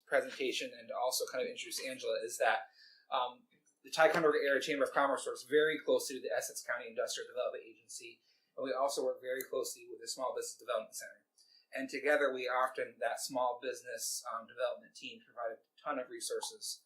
presentation and to also kind of introduce Angela is that the Ticonderoga Area Chamber of Commerce works very closely with the Essex County Industrial Development Agency, and we also work very closely with the Small Business Development Center. And together we often, that small business development team, provide a ton of resources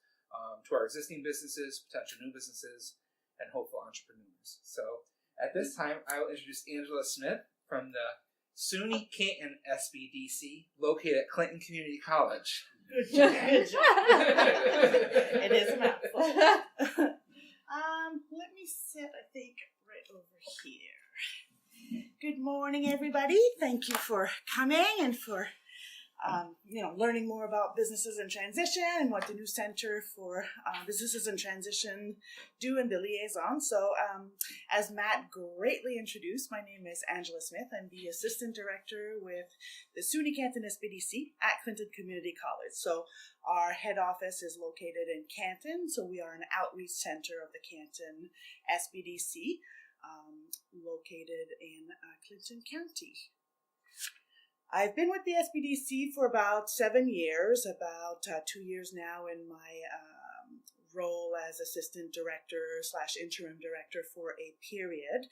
to our existing businesses, potential new businesses, and hopeful entrepreneurs. So at this time, I will introduce Angela Smith from the SUNY Canton SBDC, located at Clinton Community College. Good job. Good job. It is a mouthful. Let me sit, I think, right over here. Good morning, everybody. Thank you for coming and for learning more about businesses in transition and what the new Center for Businesses in Transition do in the liaison. So as Matt greatly introduced, my name is Angela Smith. I'm the Assistant Director with the SUNY Canton SBDC at Clinton Community College. So our head office is located in Canton. So we are an outreach center of the Canton SBDC located in Clinton County. I've been with the SBDC for about 7 years, about 2 years now in my role as assistant director / interim director for a period.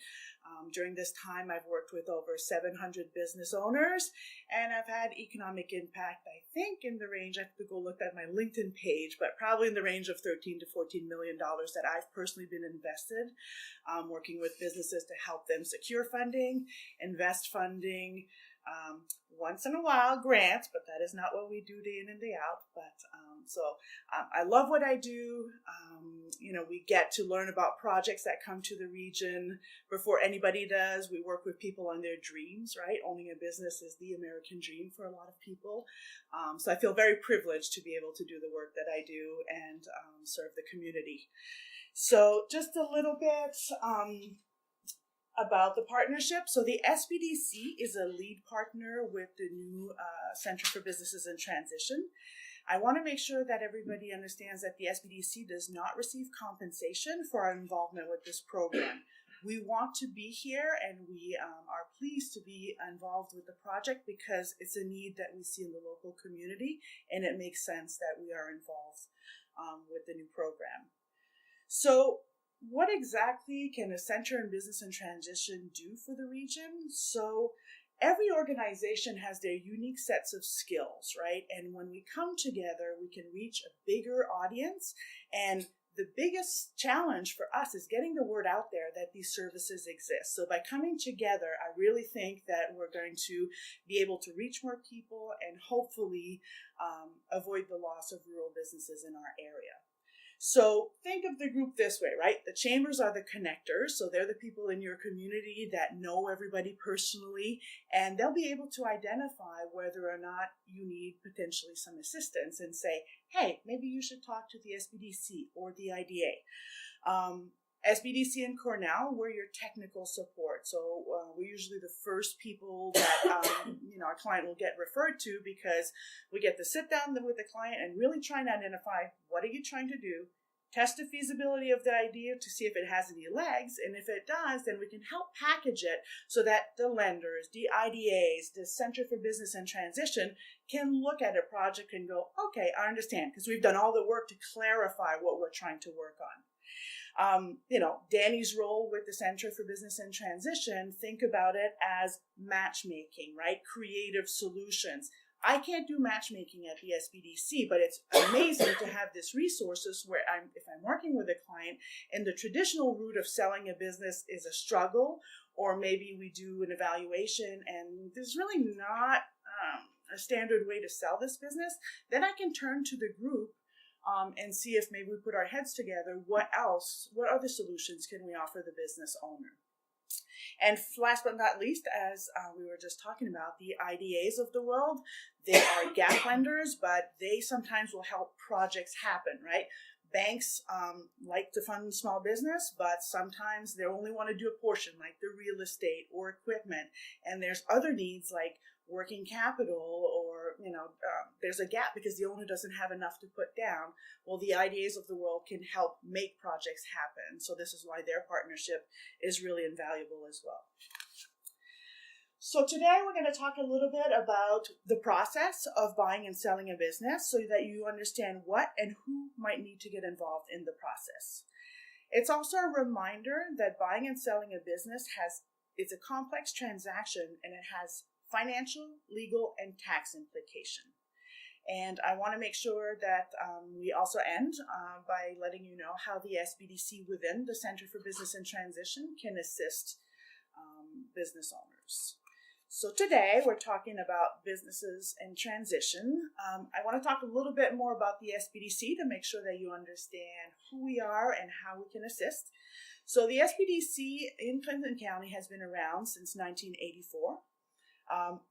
During this time, I've worked with over 700 business owners, and I've had economic impact, I think, in the range, I have to go look at my LinkedIn page, but probably in the range of $13 to $14 million that I've personally been invested, working with businesses to help them secure funding, invest funding, once in a while grants, but that is not what we do day in and day out. But I love what I do. We get to learn about projects that come to the region before anybody does. We work with people on their dreams, right? Owning a business is the American dream for a lot of people. So I feel very privileged to be able to do the work that I do and serve the community. So just a little bit about the partnership. So the SBDC is a lead partner with the new Center for Businesses in Transition. I want to make sure that everybody understands that the SBDC does not receive compensation for our involvement with this program. We want to be here, and we are pleased to be involved with the project because it's a need that we see in the local community, and it makes sense that we are involved with the new program. So what exactly can a Center in Business and Transition do for the region? So every organization has their unique sets of skills, right? And when we come together, we can reach a bigger audience. And the biggest challenge for us is getting the word out there that these services exist. So by coming together, I really think that we're going to be able to reach more people and hopefully avoid the loss of rural businesses in our area. So think of the group this way, right? The chambers are the connectors. So they're the people in your community that know everybody personally, and they'll be able to identify whether or not you need potentially some assistance and say, hey, maybe you should talk to the SBDC or the IDA. SBDC and Cornell, we're your technical support. So we're usually the first people that our client will get referred to because we get to sit down with the client and really try to identify what are you trying to do, test the feasibility of the idea to see if it has any legs, and if it does, then we can help package it so that the lenders, the IDAs, the Center for Business and Transition can look at a project and go, okay, I understand, because we've done all the work to clarify what we're trying to work on. Danny's role with the Center for Business and Transition, think about it as matchmaking, right? Creative solutions. I can't do matchmaking at the SBDC, but it's amazing to have this resources where if I'm working with a client and the traditional route of selling a business is a struggle, or maybe we do an evaluation and there's really not a standard way to sell this business, then I can turn to the group and see if maybe we put our heads together, what other solutions can we offer the business owner? And last but not least, as we were just talking about, the IDAs of the world, they are gap lenders, but they sometimes will help projects happen, right? Banks like to fund small business, but sometimes they only want to do a portion, like the real estate or equipment. And there's other needs like working capital, or there's a gap because the owner doesn't have enough to put down. Well, the IDAs of the world can help make projects happen. So this is why their partnership is really invaluable as well. So today we're going to talk a little bit about the process of buying and selling a business so that you understand what and who might need to get involved in the process. It's also a reminder that buying and selling a business it's a complex transaction and it has financial, legal, and tax implication. And I want to make sure that we also end by letting you know how the SBDC within the Center for Business and Transition can assist business owners. So today we're talking about businesses in transition. I want to talk a little bit more about the SBDC to make sure that you understand who we are and how we can assist. So the SBDC in Clinton County has been around since 1984.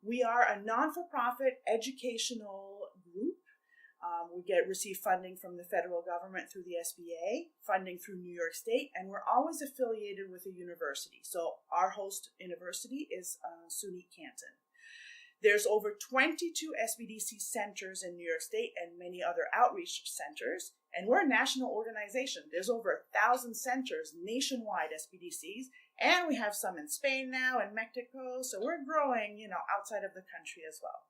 We are a non-for-profit educational group. We receive funding from the federal government through the SBA, funding through New York State, and we're always affiliated with a university. So our host university is SUNY Canton. There's over 22 SBDC centers in New York State and many other outreach centers, and we're a national organization. There's over 1,000 centers nationwide, SBDCs, and we have some in Spain now and Mexico, so we're growing, outside of the country as well.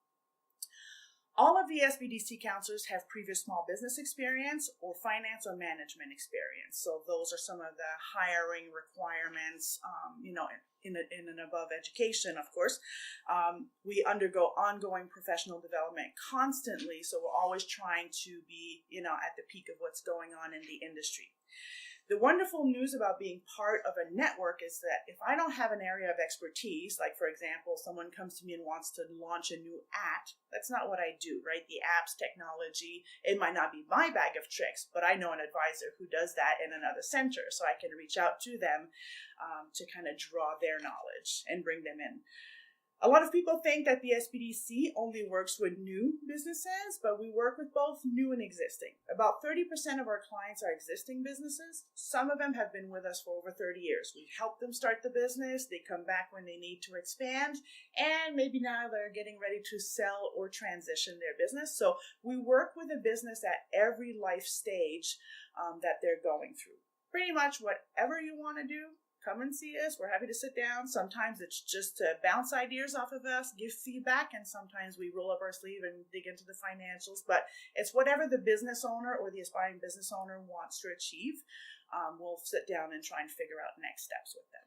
All of the SBDC counselors have previous small business experience or finance or management experience. So those are some of the hiring requirements, in and above education, of course. We undergo ongoing professional development constantly. So we're always trying to be, at the peak of what's going on in the industry. The wonderful news about being part of a network is that if I don't have an area of expertise, like for example, someone comes to me and wants to launch a new app, that's not what I do, right? The apps technology, it might not be my bag of tricks, but I know an advisor who does that in another center, so I can reach out to them to kind of draw their knowledge and bring them in. A lot of people think that the SBDC only works with new businesses, but we work with both new and existing. About 30% of our clients are existing businesses. Some of them have been with us for over 30 years. We help them start the business. They come back when they need to expand, and maybe now they're getting ready to sell or transition their business. So we work with a business at every life stage that they're going through. Pretty much whatever you want to do, come and see us. We're happy to sit down. Sometimes it's just to bounce ideas off of us, give feedback, and sometimes we roll up our sleeve and dig into the financials. But it's whatever the business owner or the aspiring business owner wants to achieve. We'll sit down and try and figure out next steps with them.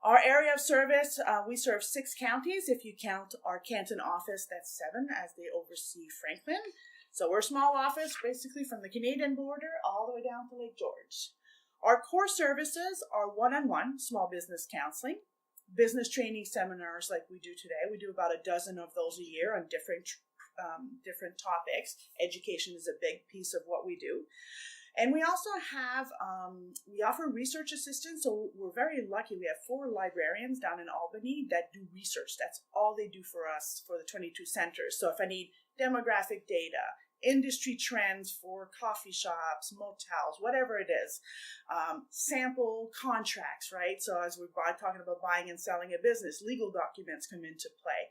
Our area of service, we serve 6 counties. If you count our Canton office, that's 7, as they oversee Franklin. So we're a small office, basically from the Canadian border all the way down to Lake George. Our core services are one-on-one small business counseling, business training seminars like we do today. We do about a dozen of those a year on different topics. Education is a big piece of what we do. And we also have, we offer research assistance. So we're very lucky. We have 4 librarians down in Albany that do research. That's all they do for us for the 22 centers. So if I need demographic data, industry trends for coffee shops, motels, whatever it is, sample contracts, right? So as we're talking about buying and selling a business, legal documents come into play.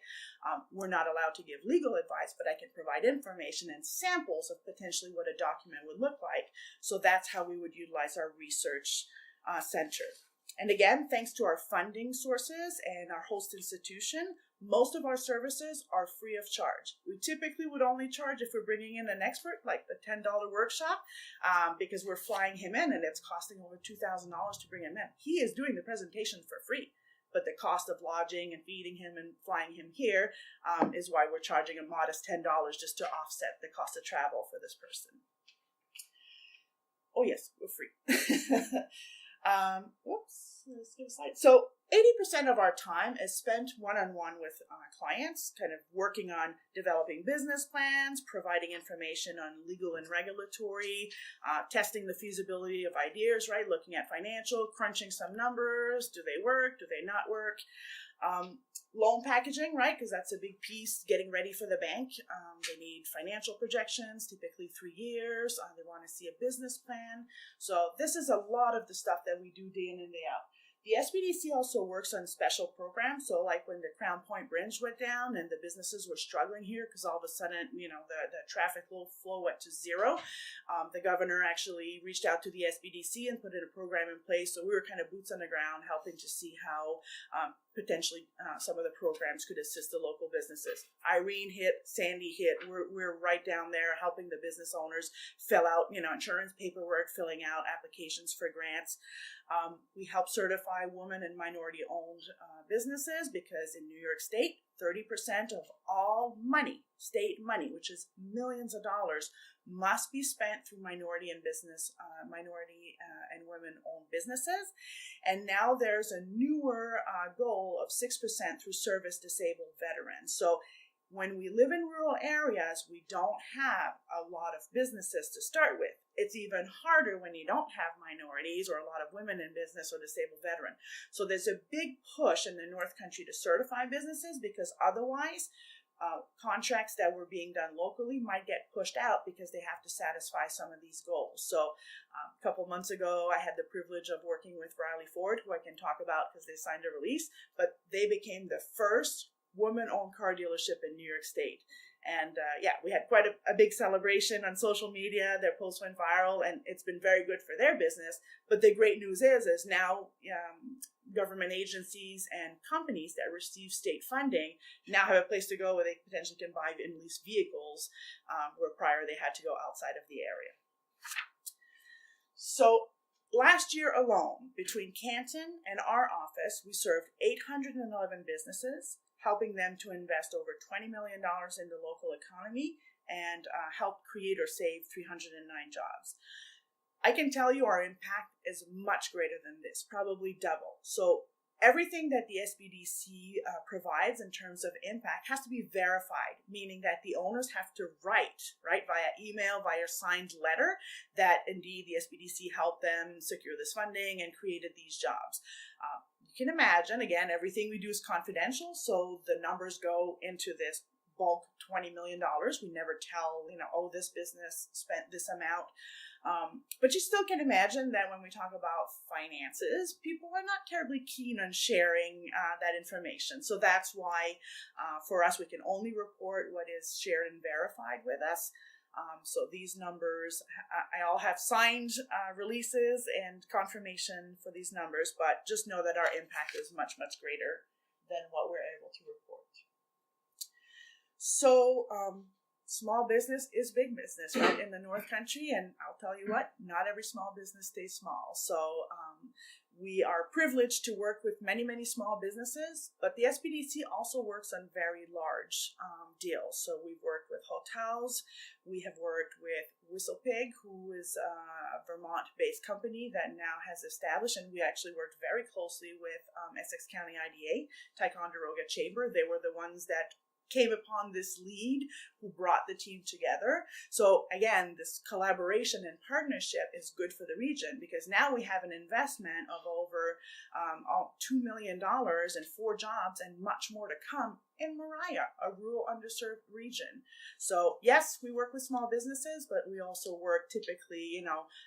We're not allowed to give legal advice, but I can provide information and samples of potentially what a document would look like. So that's how we would utilize our research center. And again, thanks to our funding sources and our host institution, most of our services are free of charge. We typically would only charge if we're bringing in an expert, like the $10 workshop, because we're flying him in and it's costing over $2,000 to bring him in. He is doing the presentation for free, but the cost of lodging and feeding him and flying him here is why we're charging a modest $10 just to offset the cost of travel for this person. Oh yes, we're free. Let's get a slide. So 80% of our time is spent one-on-one with clients, kind of working on developing business plans, providing information on legal and regulatory, testing the feasibility of ideas, right? Looking at financial, crunching some numbers. Do they work? Do they not work? Loan packaging, right? Because that's a big piece, getting ready for the bank. They need financial projections, typically 3 years. They want to see a business plan. So this is a lot of the stuff that we do day in and day out. The SBDC also works on special programs. So like when the Crown Point Bridge went down and the businesses were struggling here because all of a sudden, the traffic flow went to zero, the governor actually reached out to the SBDC and put in a program in place. So we were kind of boots on the ground helping to see how potentially some of the programs could assist the local businesses. Irene hit, Sandy hit. We're right down there helping the business owners fill out, insurance paperwork, filling out applications for grants. We help certify women and minority-owned businesses because in New York State, 30% of all money, state money, which is millions of dollars, must be spent through minority and women-owned businesses. And now there's a newer goal of 6% through service-disabled veterans. So when we live in rural areas, we don't have a lot of businesses to start with. It's even harder when you don't have minorities or a lot of women in business or disabled veteran. So there's a big push in the North Country to certify businesses because otherwise contracts that were being done locally might get pushed out because they have to satisfy some of these goals. So a couple months ago, I had the privilege of working with Riley Ford, who I can talk about because they signed a release, but they became the first woman-owned car dealership in New York State. And we had quite a big celebration on social media. Their post went viral, and it's been very good for their business. But the great news is now government agencies and companies that receive state funding now have a place to go where they potentially can buy and lease vehicles, where prior they had to go outside of the area. So last year alone, between Canton and our office, we served 811 businesses, helping them to invest over $20 million in the local economy and help create or save 309 jobs. I can tell you our impact is much greater than this, probably double. So everything that the SBDC provides in terms of impact has to be verified, meaning that the owners have to write via email, via signed letter, that indeed the SBDC helped them secure this funding and created these jobs. You can imagine, again, everything we do is confidential, so the numbers go into this bulk $20 million. We never tell, this business spent this amount. But you still can imagine that when we talk about finances, people are not terribly keen on sharing that information. So that's why for us, we can only report what is shared and verified with us. So these numbers, I all have signed releases and confirmation for these numbers, but just know that our impact is much, much greater than what we're able to report. So small business is big business, right, in the North Country, and I'll tell you what, not every small business stays small. So we are privileged to work with many, many small businesses, but the SBDC also works on very large deals. So we've worked with hotels. We have worked with WhistlePig, who is a Vermont-based company that now has established, and we actually worked very closely with Essex County IDA, Ticonderoga Chamber. They were the ones that came upon this lead, who brought the team together. So again, this collaboration and partnership is good for the region because now we have an investment of over $2 million and 4 jobs and much more to come in Mariah, a rural underserved region. So yes, we work with small businesses, but we also work typically,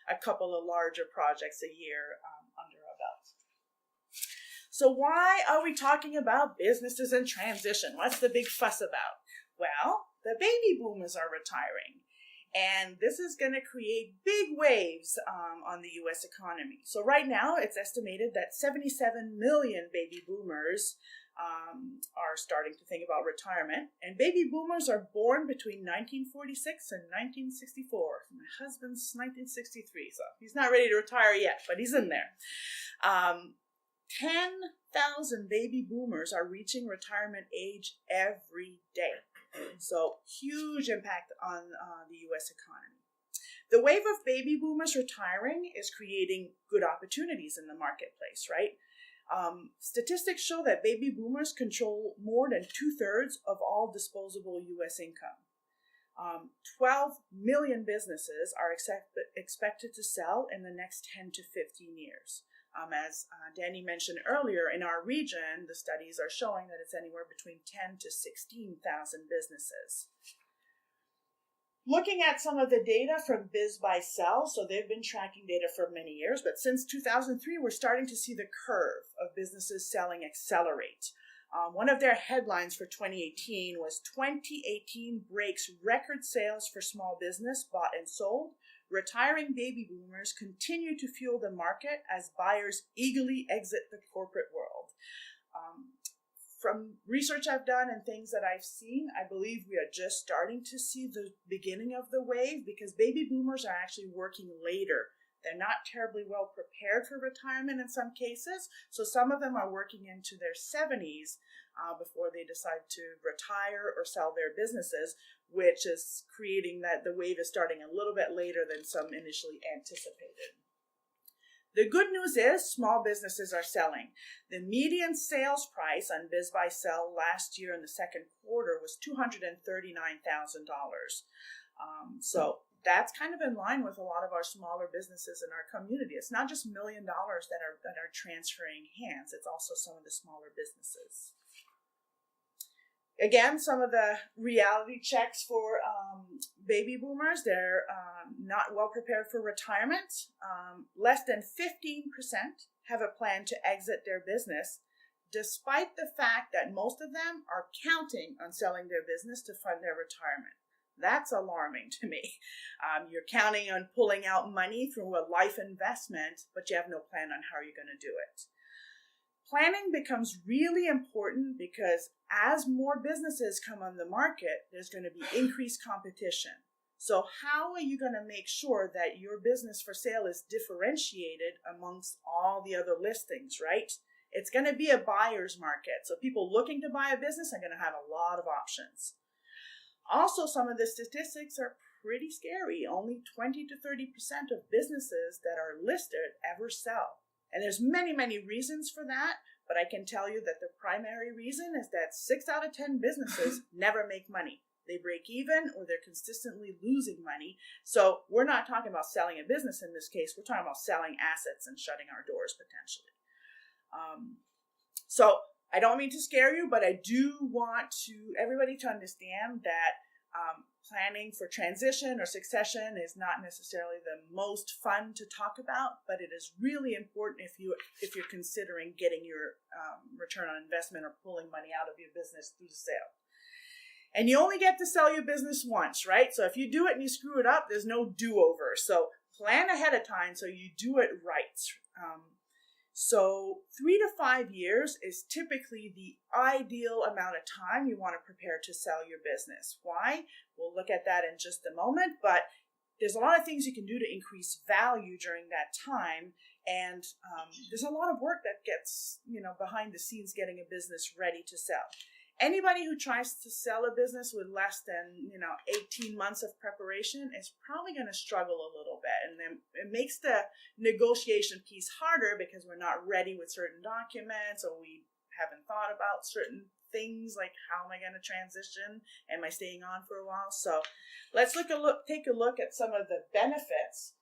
a couple of larger projects a year under our belt. So why are we talking about businesses in transition? What's the big fuss about? Well, the baby boomers are retiring, and this is going to create big waves on the U.S. economy. So right now, it's estimated that 77 million baby boomers are starting to think about retirement, and baby boomers are born between 1946 and 1964. My husband's 1963, so he's not ready to retire yet, but he's in there. 10,000 baby boomers are reaching retirement age every day. So huge impact on the U.S. economy. The wave of baby boomers retiring is creating good opportunities in the marketplace, right? Statistics show that baby boomers control more than 2/3 of all disposable U.S. income. 12 million businesses are expected to sell in the next 10 to 15 years. As Danny mentioned earlier, in our region, the studies are showing that it's anywhere between 10 to 16,000 businesses. looking at some of the data from BizBuySell, so they've been tracking data for many years, but since 2003, we're starting to see the curve of businesses selling accelerate. One of their headlines for 2018 was 2018 breaks record sales for small business bought and sold. Retiring baby boomers continue to fuel the market as buyers eagerly exit the corporate world. From research I've done and things that I've seen, I believe we are just starting to see the beginning of the wave because baby boomers are actually working later. They're not terribly well prepared for retirement in some cases, so some of them are working into their 70s before they decide to retire or sell their businesses, which is creating that the wave is starting a little bit later than some initially anticipated. The good news is small businesses are selling. The median sales price on BizBuySell last year in the second quarter was $239,000. So that's kind of in line with a lot of our smaller businesses in our community. It's not just $1 million that are transferring hands. It's also some of the smaller businesses. Again, some of the reality checks for baby boomers, they're not well prepared for retirement. Less than 15% have a plan to exit their business, despite the fact that most of them are counting on selling their business to fund their retirement. That's alarming to me. You're counting on pulling out money through a life investment, but you have no plan on how you're going to do it. Planning becomes really important because as more businesses come on the market, there's going to be increased competition. So how are you going to make sure that your business for sale is differentiated amongst all the other listings, right? It's going to be a buyer's market. So people looking to buy a business are going to have a lot of options. Also, some of the statistics are pretty scary. Only 20 to 30% of businesses that are listed ever sell. And there's many, many reasons for that, but I can tell you that the primary reason is that 6 out of 10 businesses never make money. They break even or they're consistently losing money. So we're not talking about selling a business in this case. We're talking about selling assets and shutting our doors potentially. So I don't mean to scare you, but I do want everybody to understand that planning for transition or succession is not necessarily the most fun to talk about, but it is really important if you're considering getting your return on investment or pulling money out of your business through the sale. And you only get to sell your business once, right? So if you do it and you screw it up, there's no do-over. So plan ahead of time so you do it right. So 3 to 5 years is typically the ideal amount of time you want to prepare to sell your business. Why? We'll look at that in just a moment, but there's a lot of things you can do to increase value during that time. And there's a lot of work that gets, behind the scenes getting a business ready to sell. Anybody who tries to sell a business with less than, 18 months of preparation is probably going to struggle a little bit. And then it makes the negotiation piece harder because we're not ready with certain documents or we haven't thought about certain things like how am I going to transition? Am I staying on for a while? So let's take a look at some of the benefits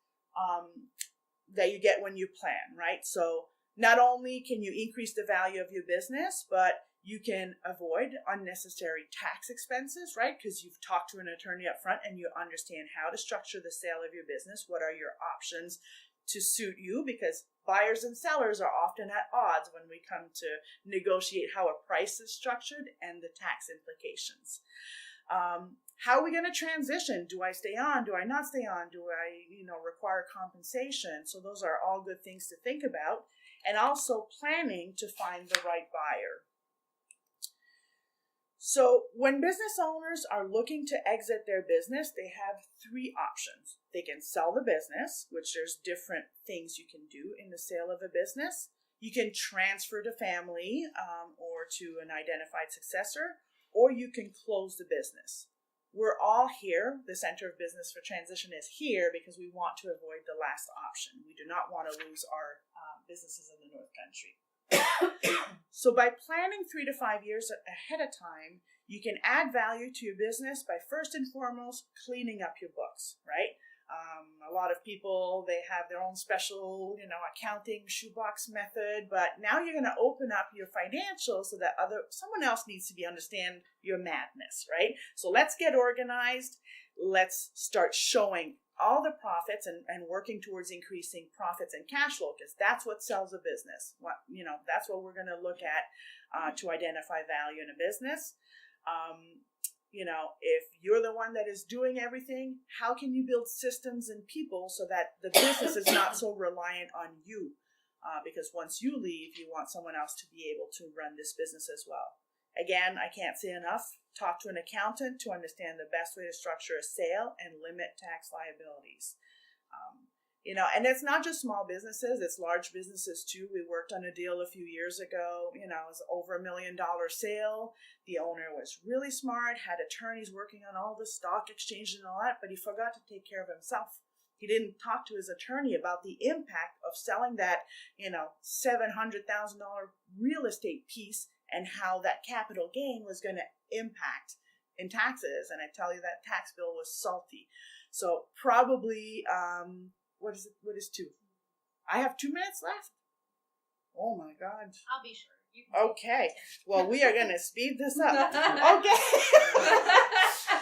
that you get when you plan, right? So not only can you increase the value of your business, but you can avoid unnecessary tax expenses, right? Because you've talked to an attorney up front and you understand how to structure the sale of your business. What are your options to suit you? Because buyers and sellers are often at odds when we come to negotiate how a price is structured and the tax implications. How are we going to transition? Do I stay on? Do I not stay on? Do I, require compensation? So those are all good things to think about. And also planning to find the right buyer. So when business owners are looking to exit their business, they have 3 options. They can sell the business, which there's different things you can do in the sale of a business. You can transfer to family or to an identified successor, or you can close the business. We're all here. The Center of Business for Transition is here because we want to avoid the last option. We do not want to lose our businesses in the North Country. So by planning 3 to 5 years ahead of time, you can add value to your business by first and foremost cleaning up your books, right? A lot of people, they have their own special, accounting shoebox method, but now you're going to open up your financials so that someone else needs to understand your madness, right? So let's get organized. Let's start showing all the profits and working towards increasing profits and cash flow, because that's what sells a business. That's what we're going to look at to identify value in a business. If you're the one that is doing everything, how can you build systems and people so that the business is not so reliant on you? Because once you leave, you want someone else to be able to run this business as well. Again, I can't say enough. Talk to an accountant to understand the best way to structure a sale and limit tax liabilities. And it's not just small businesses, it's large businesses too. We worked on a deal a few years ago, it was over $1 million sale. The owner was really smart, had attorneys working on all the stock exchange and all that, but he forgot to take care of himself. He didn't talk to his attorney about the impact of selling that, $700,000 real estate piece and how that capital gain was going to impact in taxes. And I tell you, that tax bill was salty. So probably, what is 2? I have 2 minutes left. Oh my God. I'll be sure. Okay. Well, we are going to speed this up. Okay.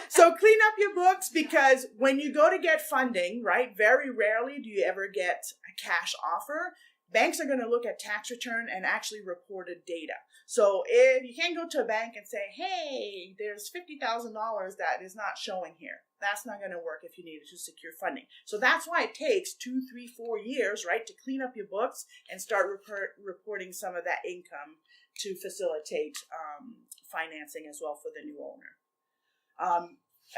So clean up your books, because when you go to get funding, right, very rarely do you ever get a cash offer. Banks are going to look at tax return and actually reported data. So if you can't go to a bank and say, hey, there's $50,000 that is not showing here. That's not going to work if you need to secure funding. So that's why it takes 2, 3, 4 years, right, to clean up your books and start reporting some of that income to facilitate financing as well for the new owner.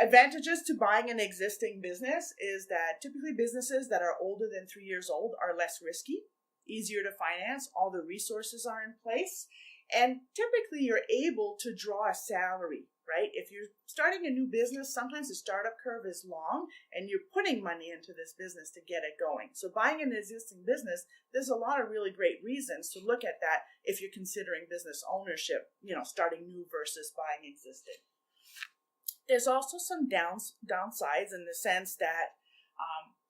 Advantages to buying an existing business is that typically businesses that are older than 3 years old are less risky, easier to finance, all the resources are in place, and typically you're able to draw a salary, right? If you're starting a new business, sometimes the startup curve is long and you're putting money into this business to get it going. So buying an existing business, there's a lot of really great reasons to look at that if you're considering business ownership, starting new versus buying existing. There's also some downsides in the sense that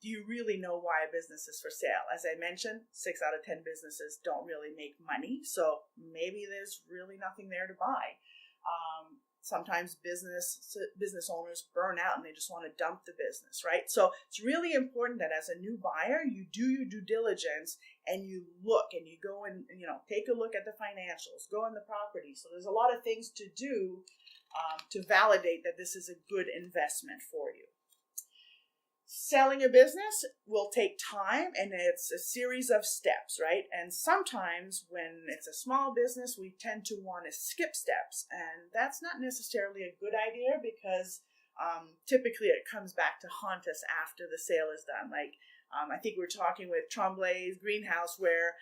do you really know why a business is for sale? As I mentioned, 6 out of 10 businesses don't really make money, so maybe there's really nothing there to buy. Sometimes business owners burn out and they just want to dump the business, right? So it's really important that as a new buyer, you do your due diligence and you look and you go and take a look at the financials, go on the property. So there's a lot of things to do to validate that this is a good investment for you. Selling a business will take time, and it's a series of steps, right? And sometimes when it's a small business, we tend to want to skip steps, and that's not necessarily a good idea because typically it comes back to haunt us after the sale is done. Like I think we were talking with Tremblay's greenhouse where,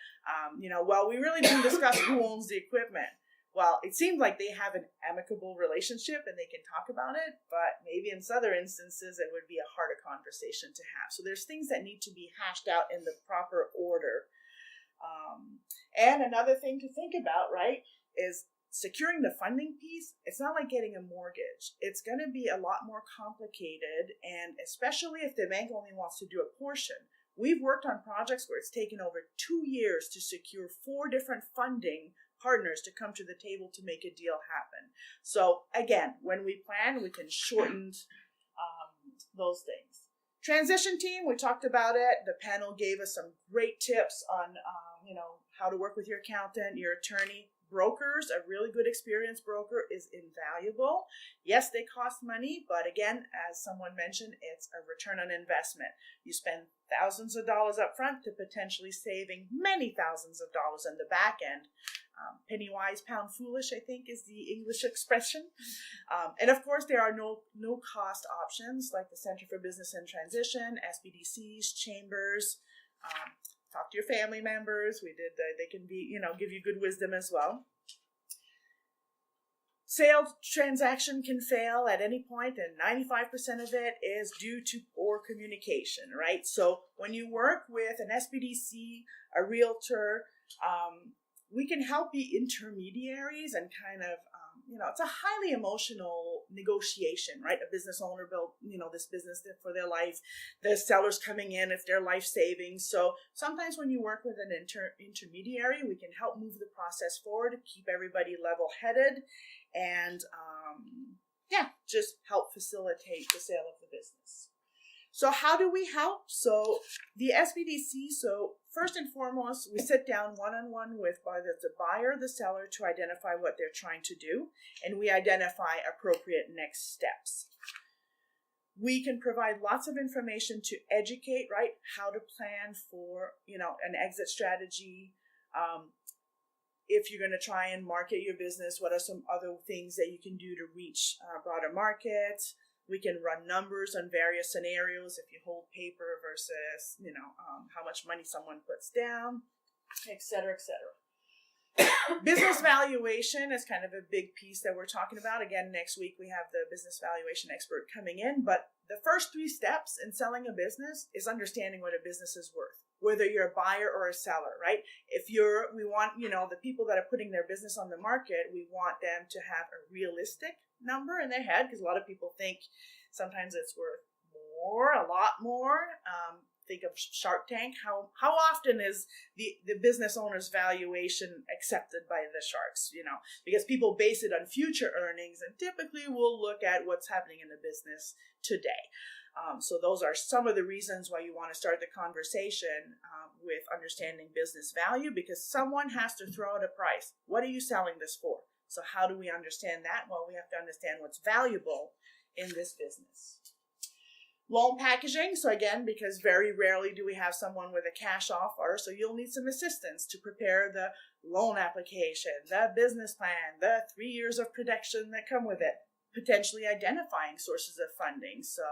we really didn't discuss who owns the equipment. Well, it seemed like they have an amicable relationship and they can talk about it, but maybe in other instances it would be a harder conversation to have. So there's things that need to be hashed out in the proper order. And another thing to think about, right, is securing the funding piece. It's not like getting a mortgage. It's going to be a lot more complicated, and especially if the bank only wants to do a portion. We've worked on projects where it's taken over 2 years to secure 4 different funding partners to come to the table to make a deal happen. So again, when we plan, we can shorten those things. Transition team, we talked about it. The panel gave us some great tips on how to work with your accountant, your attorney. Brokers, a really good experienced broker is invaluable. Yes, they cost money, but again, as someone mentioned, it's a return on investment. You spend thousands of dollars up front to potentially saving many thousands of dollars on the back end. Penny wise, pound foolish, I think is the English expression. And of course, there are no cost options like the Center for Business and Transition, SBDCs, chambers. Talk to your family members. They can be, give you good wisdom as well. Sales transaction can fail at any point, and 95% of it is due to poor communication, right? So when you work with an SBDC, a realtor, we can help be intermediaries and kind of, it's a highly emotional negotiation, right? A business owner built, this business for their life. The seller's coming in if their life savings. So sometimes when you work with an intermediary, we can help move the process forward, keep everybody level-headed, and just help facilitate the sale of the business. So how do we help? So the SBDC, first and foremost, we sit down one-on-one with either the buyer or the seller to identify what they're trying to do, and we identify appropriate next steps. We can provide lots of information to educate, right, how to plan for, an exit strategy. If you're going to try and market your business, what are some other things that you can do to reach broader markets? We can run numbers on various scenarios if you hold paper versus, how much money someone puts down, et cetera, et cetera. Business valuation is kind of a big piece that we're talking about. Again, next week we have the business valuation expert coming in. But the first 3 steps in selling a business is understanding what a business is worth, whether you're a buyer or a seller, right? We want, the people that are putting their business on the market, we want them to have a realistic number in their head, because a lot of people think sometimes it's worth more, a lot more. Think of Shark Tank. How often is the business owner's valuation accepted by the sharks? Because people base it on future earnings, and typically we'll look at what's happening in the business today. So those are some of the reasons why you want to start the conversation with understanding business value, because someone has to throw out a price. What are you selling this for? So how do we understand that? Well, we have to understand what's valuable in this business. Loan packaging. So again, because very rarely do we have someone with a cash offer, so you'll need some assistance to prepare the loan application, the business plan, the 3 years of protection that come with it, potentially identifying sources of funding. So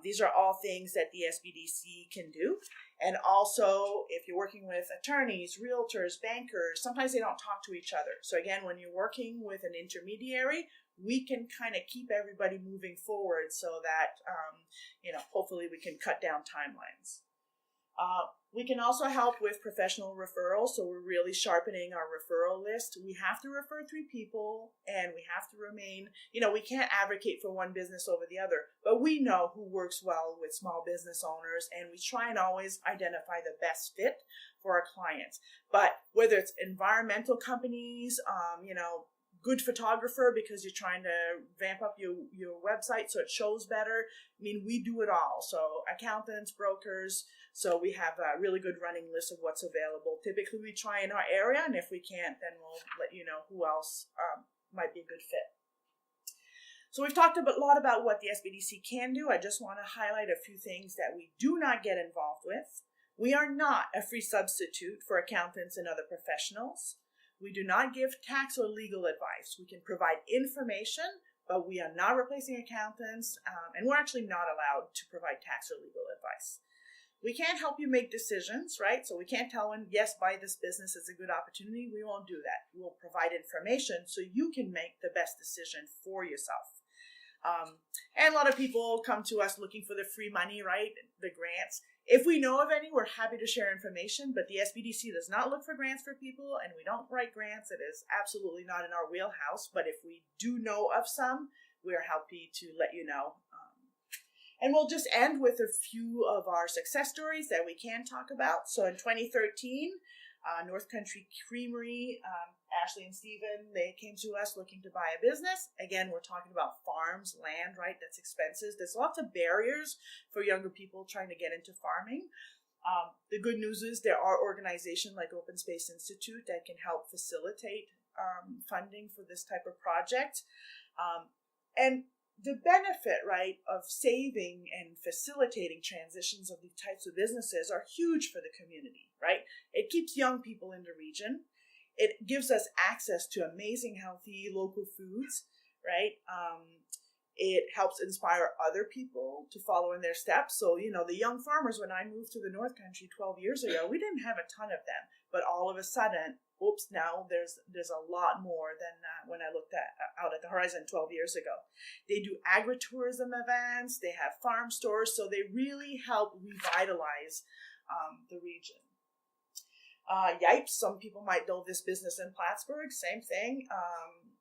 these are all things that the SBDC can do. And also, if you're working with attorneys, realtors, bankers, sometimes they don't talk to each other. So again, when you're working with an intermediary, we can kind of keep everybody moving forward so that, hopefully we can cut down timelines. We can also help with professional referrals. So we're really sharpening our referral list. We have to refer 3 people, and we have to remain, we can't advocate for one business over the other, but we know who works well with small business owners, and we try and always identify the best fit for our clients. But whether it's environmental companies, good photographer because you're trying to vamp up your website so it shows better. We do it all. So accountants, brokers. So we have a really good running list of what's available. Typically we try in our area, and if we can't, then we'll let you know who else might be a good fit. So we've talked a lot about what the SBDC can do. I just want to highlight a few things that we do not get involved with. We are not a free substitute for accountants and other professionals. We do not give tax or legal advice. We can provide information, but we are not replacing accountants, and we're actually not allowed to provide tax or legal advice. We can't help you make decisions, right? So we can't tell them, yes, buy this business, it's a good opportunity. We won't do that. We'll provide information so you can make the best decision for yourself. And a lot of people come to us looking for the free money, right? The grants. If we know of any, we're happy to share information, but the SBDC does not look for grants for people, and we don't write grants. It is absolutely not in our wheelhouse, but if we do know of some, we're happy to let you know. And we'll just end with a few of our success stories that we can talk about. So in 2013, North Country Creamery, Ashley and Steven, they came to us looking to buy a business. Again, we're talking about farms, land, right? That's expenses. There's lots of barriers for younger people trying to get into farming. The good news is there are organizations like Open Space Institute that can help facilitate funding for this type of project. And the benefit, right, of saving and facilitating transitions of these types of businesses are huge for the community, right? It keeps young people in the region. It gives us access to amazing, healthy local foods, right? It helps inspire other people to follow in their steps. So, the young farmers, when I moved to the North Country 12 years ago, we didn't have a ton of them. But all of a sudden, now there's a lot more than when I looked out at the horizon 12 years ago. They do agritourism events. They have farm stores. So they really help revitalize the region. Yipes, some people might know this business in Plattsburgh, same thing.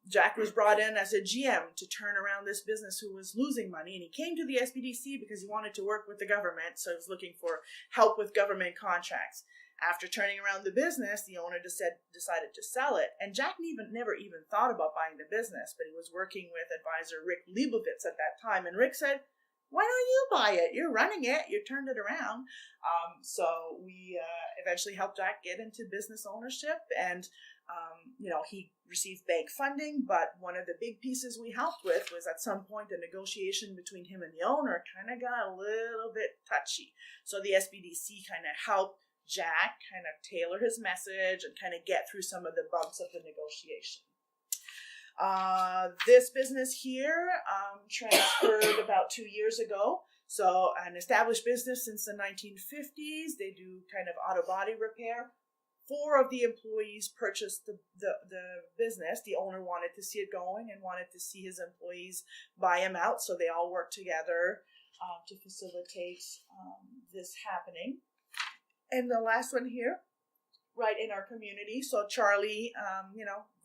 Jack was brought in as a GM to turn around this business who was losing money, and he came to the SBDC because he wanted to work with the government, so he was looking for help with government contracts. After turning around the business, the owner decided to sell it, and Jack never even thought about buying the business, but he was working with advisor Rick Leibovitz at that time, and Rick said, "Why don't you buy it? You're running it. You turned it around." So we eventually helped Jack get into business ownership, and he received bank funding, but one of the big pieces we helped with was at some point the negotiation between him and the owner kind of got a little bit touchy. So the SBDC kind of helped Jack kind of tailor his message and kind of get through some of the bumps of the negotiation. This business here transferred about 2 years ago. So an established business since the 1950s. They do kind of auto body repair. 4 of the employees purchased the business. The owner wanted to see it going and wanted to see his employees buy him out. So they all worked together to facilitate this happening. And the last one here, right in our community. So Charlie,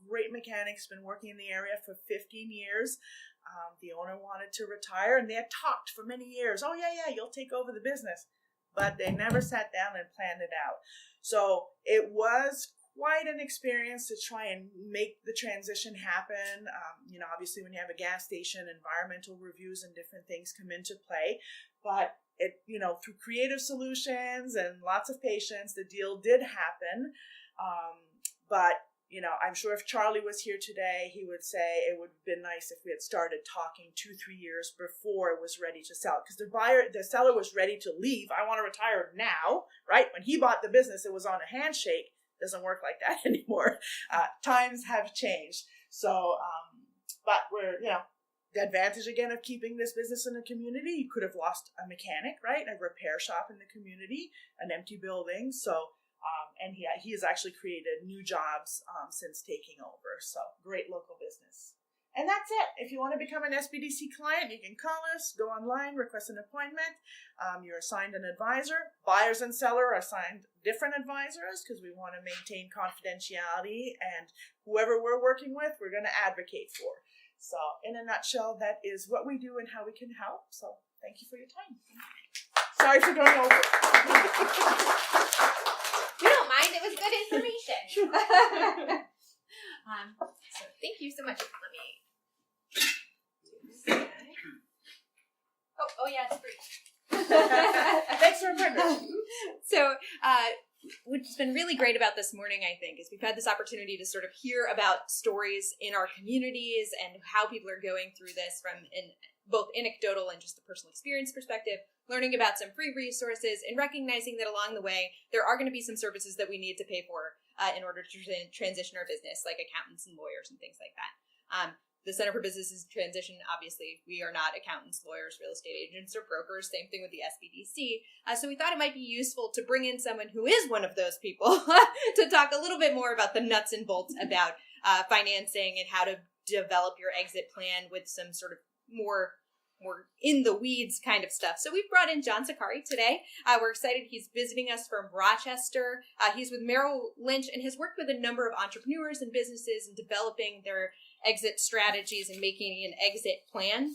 great mechanic's been working in the area for 15 years. The owner wanted to retire, and they had talked for many years. "Oh, yeah, you'll take over the business." But they never sat down and planned it out. So it was quite an experience to try and make the transition happen. Obviously when you have a gas station, environmental reviews and different things come into play. But through creative solutions and lots of patience, the deal did happen. But I'm sure if Charlie was here today, he would say it would have been nice if we had started talking 2-3 years before it was ready to sell. Because the seller was ready to leave. "I want to retire now," right? When he bought the business, it was on a handshake. Doesn't work like that anymore. Times have changed. So, but we're, the advantage again of keeping this business in the community, you could have lost a mechanic, right? A repair shop in the community, an empty building. So, and he has actually created new jobs since taking over. So great local business. And that's it. If you want to become an SBDC client, you can call us, go online, request an appointment. You're assigned an advisor. Buyers and seller are assigned different advisors because we want to maintain confidentiality, and whoever we're working with, we're going to advocate for. So in a nutshell, that is what we do and how we can help. So thank you for your time. Sorry for going over. You don't mind. It was good information. So thank you so much. Let me. Oh yeah, it's free. Thanks for remembering. So, what's been really great about this morning, I think, is we've had this opportunity to sort of hear about stories in our communities and how people are going through this from both anecdotal and just the personal experience perspective, learning about some free resources and recognizing that along the way, there are going to be some services that we need to pay for in order to transition our business, like accountants and lawyers and things like that. The Center for Business Transition, obviously, we are not accountants, lawyers, real estate agents, or brokers. Same thing with the SBDC. So we thought it might be useful to bring in someone who is one of those people to talk a little bit more about the nuts and bolts about financing and how to develop your exit plan with some sort of more in the weeds kind of stuff. So we've brought in John Zakari today. We're excited. He's visiting us from Rochester. He's with Merrill Lynch and has worked with a number of entrepreneurs and businesses in developing their exit strategies and making an exit plan.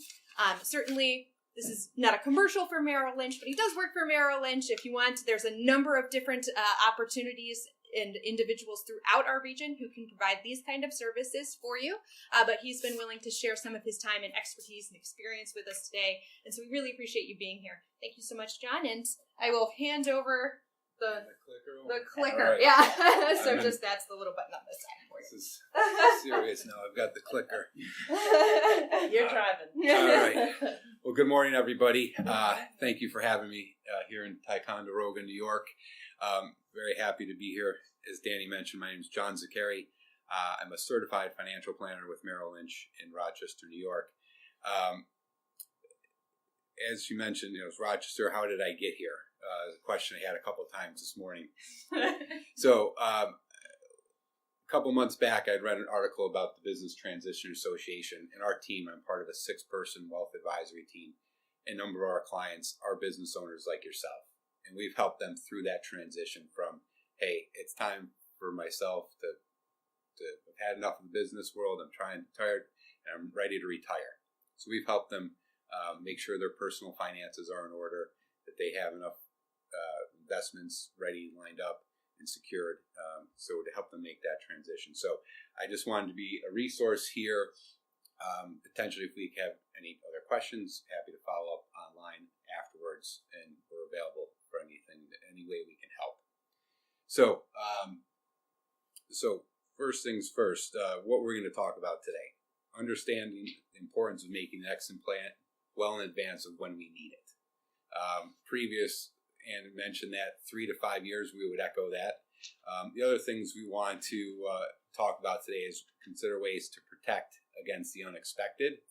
Certainly, this is not a commercial for Merrill Lynch, but he does work for Merrill Lynch. If you want, there's a number of different opportunities and individuals throughout our region who can provide these kind of services for you. But he's been willing to share some of his time and expertise and experience with us today. And so we really appreciate you being here. Thank you so much, John. And I will hand over the clicker. Right. Yeah. So just that's the little button on this side for you. This is serious now. I've got the clicker. You're driving. All right. Well, good morning, everybody. Thank you for having me here in Ticonderoga, New York. Very happy to be here. As Danny mentioned, my name is John Zakari. I'm a certified financial planner with Merrill Lynch in Rochester, New York. As you mentioned, it's Rochester. How did I get here? A question I had a couple of times this morning. So a couple months back, I'd read an article about the Business Transition Association. And our team, I'm part of a 6-person wealth advisory team. A number of our clients are business owners like yourself. And we've helped them through that transition from hey, it's time for myself to I've had enough of the business world. I'm tired, and I'm ready to retire. So we've helped them make sure their personal finances are in order, that they have enough investments ready, lined up, and secured, so to help them make that transition. So I just wanted to be a resource here. Potentially, if we have any other questions, happy to follow up online afterwards, and we're available for anything, any way we can help. So, first things first, what we're going to talk about today. Understanding the importance of making an exit plan well in advance of when we need it. Previous, and mentioned that 3 to 5 years, we would echo that. The other things we want to talk about today is consider ways to protect against the unexpected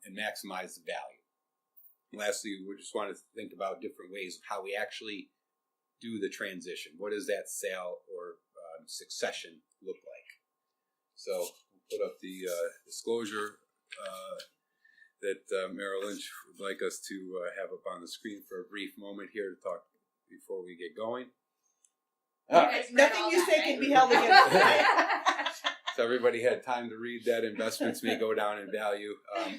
and maximize the value. And lastly, we just want to think about different ways of how we actually do the transition. What does that sale or succession look like? So we'll put up the disclosure that Merrill Lynch would like us to have up on the screen for a brief moment here to talk before we get going. Nothing you say can be held against you. So everybody had time to read that. Investments may go down in value.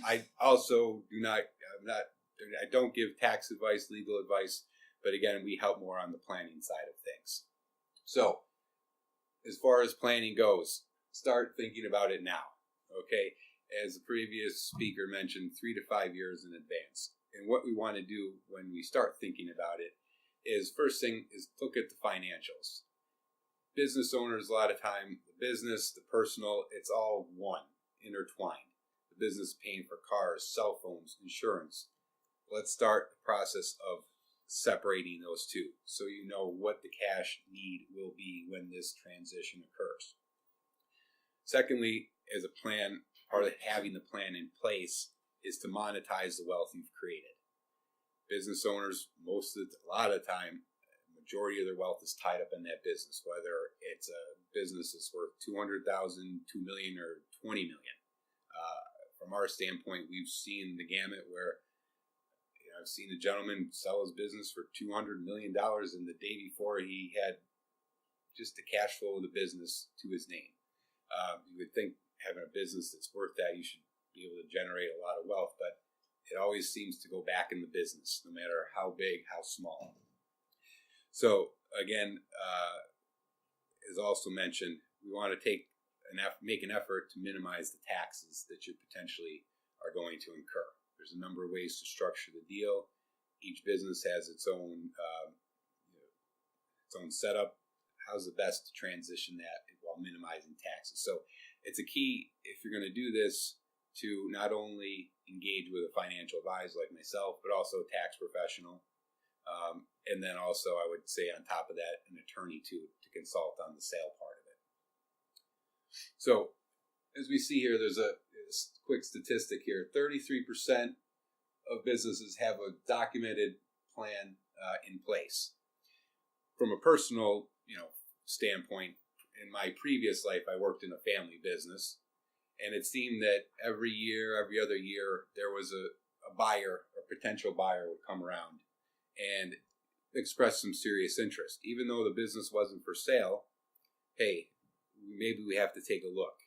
I also I don't give tax advice, legal advice, but again, we help more on the planning side of things. So as far as planning goes, start thinking about it now, okay? As the previous speaker mentioned, 3 to 5 years in advance. And what we want to do when we start thinking about it is, first thing is look at the financials. Business owners, a lot of time, the business, the personal, it's all one, intertwined. The business paying for cars, cell phones, insurance. Let's start the process of separating those two so you know what the cash need will be when this transition occurs. Secondly, as a plan, part of having the plan in place is to monetize the wealth you've created. Business owners, a lot of the time, majority of their wealth is tied up in that business, whether it's a business that's worth $200,000, $2 million, or $20 million. From our standpoint, we've seen the gamut where I've seen a gentleman sell his business for $200 million, and the day before he had just the cash flow of the business to his name. You would think having a business that's worth that, you should be able to generate a lot of wealth, but it always seems to go back in the business, no matter how big, how small. So again, as also mentioned, we want to make an effort to minimize the taxes that you potentially are going to incur. There's a number of ways to structure the deal. Each business has its own setup. How's the best to transition that while minimizing taxes? So it's a key, if you're going to do this, to not only engage with a financial advisor like myself, but also a tax professional. And then also, I would say on top of that, an attorney to consult on the sale part of it. So as we see here, there's a quick statistic here. 33% of businesses have a documented plan in place. From a personal, standpoint, in my previous life, I worked in a family business, and it seemed that every other year, there was a buyer, a potential buyer would come around and express some serious interest. Even though the business wasn't for sale, hey, maybe we have to take a look.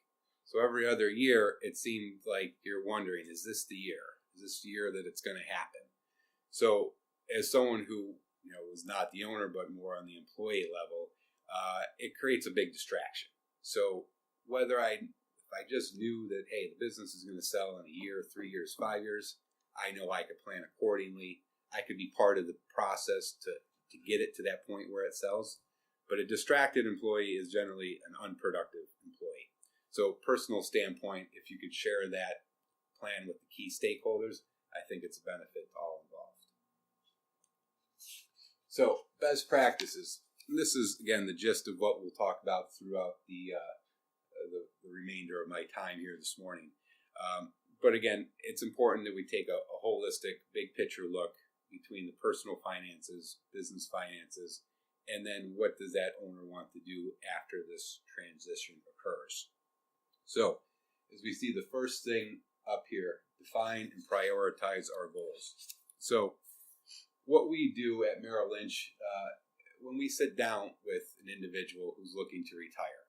So every other year, it seemed like you're wondering, is this the year? Is this the year that it's going to happen? So as someone who was not the owner, but more on the employee level, it creates a big distraction. So whether if I just knew that, hey, the business is going to sell in a year, 3 years, 5 years, I know I could plan accordingly. I could be part of the process to get it to that point where it sells. But a distracted employee is generally an unproductive employee. So personal standpoint, if you could share that plan with the key stakeholders, I think it's a benefit to all involved. So best practices. This is, again, the gist of what we'll talk about throughout the remainder of my time here this morning. But again, it's important that we take a holistic, big picture look between the personal finances, business finances, and then what does that owner want to do after this transition occurs. So, as we see the first thing up here, define and prioritize our goals. So, what we do at Merrill Lynch, when we sit down with an individual who's looking to retire,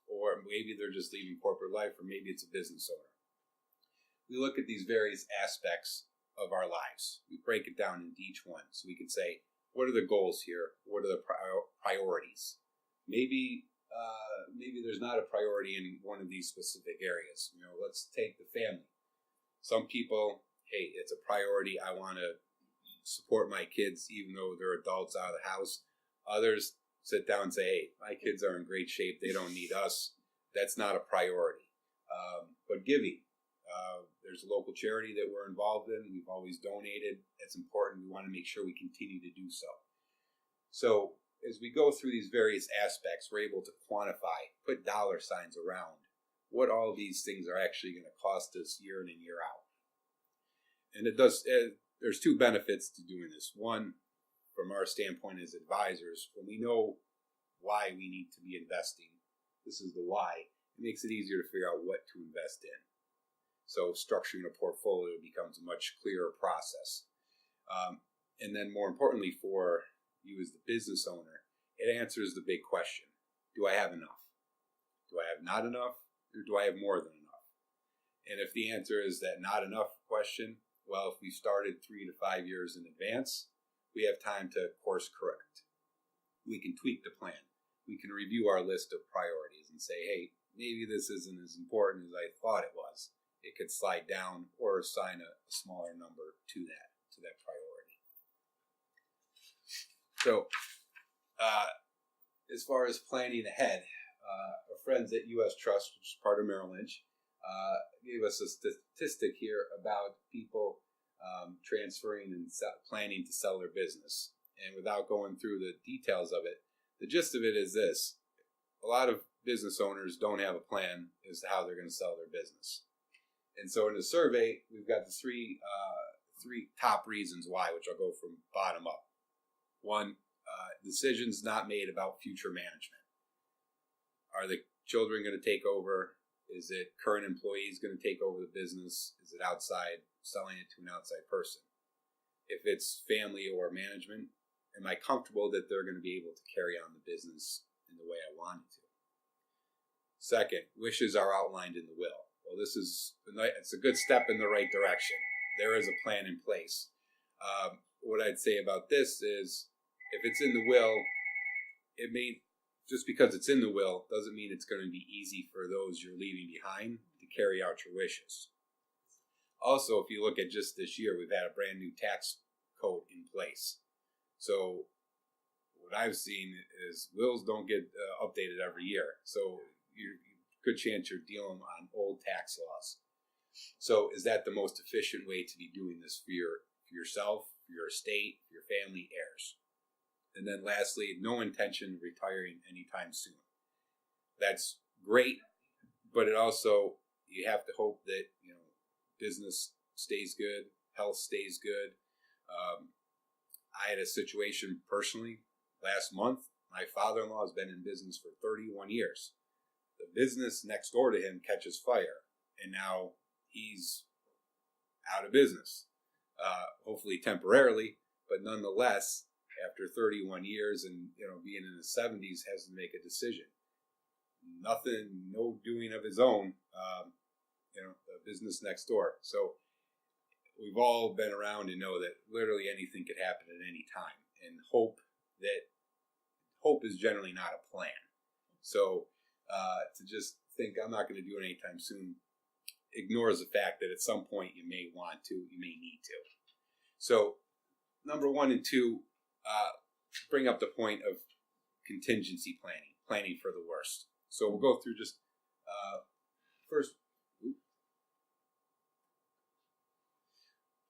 or maybe they're just leaving corporate life, or maybe it's a business owner, we look at these various aspects of our lives. We break it down into each one. So we can say, what are the goals here? What are the priorities? Maybe there's not a priority in one of these specific areas. Let's take the family. Some people, hey, it's a priority. I want to support my kids even though they're adults out of the house. Others sit down and say, hey, my kids are in great shape. They don't need us. That's not a priority. But giving. There's a local charity that we're involved in. We've always donated. It's important. We want to make sure we continue to do so. So as we go through these various aspects, we're able to quantify, put dollar signs around what all these things are actually going to cost us year in and year out. And there's two benefits to doing this. One, from our standpoint as advisors, when we know why we need to be investing, this is the why, it makes it easier to figure out what to invest in. So structuring a portfolio becomes a much clearer process. And then more importantly for you as the business owner, it answers the big question. Do I have enough? Do I have not enough? Or do I have more than enough? And if the answer is that not enough question, well, if we started 3 to 5 years in advance, we have time to course correct. We can tweak the plan. We can review our list of priorities and say, hey, maybe this isn't as important as I thought it was. It could slide down or assign a smaller number to that priority. So, as far as planning ahead, our friends at U.S. Trust, which is part of Merrill Lynch, gave us a statistic here about people transferring and planning to sell their business. And without going through the details of it, the gist of it is this. A lot of business owners don't have a plan as to how they're going to sell their business. And so in the survey, we've got the three top reasons why, which I'll go from bottom up. One, decisions not made about future management. Are the children going to take over? Is it current employees going to take over the business? Is it outside, selling it to an outside person? If it's family or management, am I comfortable that they're going to be able to carry on the business in the way I want it to? Second, wishes are outlined in the will. Well, it's a good step in the right direction. There is a plan in place. What I'd say about this is, if it's in the will, just because it's in the will doesn't mean it's going to be easy for those you're leaving behind to carry out your wishes. Also, if you look at just this year, we've had a brand new tax code in place. So what I've seen is wills don't get updated every year. So good chance you're dealing on old tax laws. So is that the most efficient way to be doing this for yourself, for your estate, for your family, heirs? And then lastly, no intention of retiring anytime soon. That's great, but it also, you have to hope that business stays good, health stays good. I had a situation personally last month. My father-in-law has been in business for 31 years. The business next door to him catches fire, and now he's out of business. Hopefully temporarily, but nonetheless, after 31 years and being in his 70s, has to make a decision. No doing of his own. The business next door. So we've all been around and know that literally anything could happen at any time, and hope is generally not a plan. So to just think I'm not going to do it anytime soon ignores the fact that at some point you may want to, you may need to. So number 1 and 2 bring up the point of contingency planning for the worst. So we'll go through just first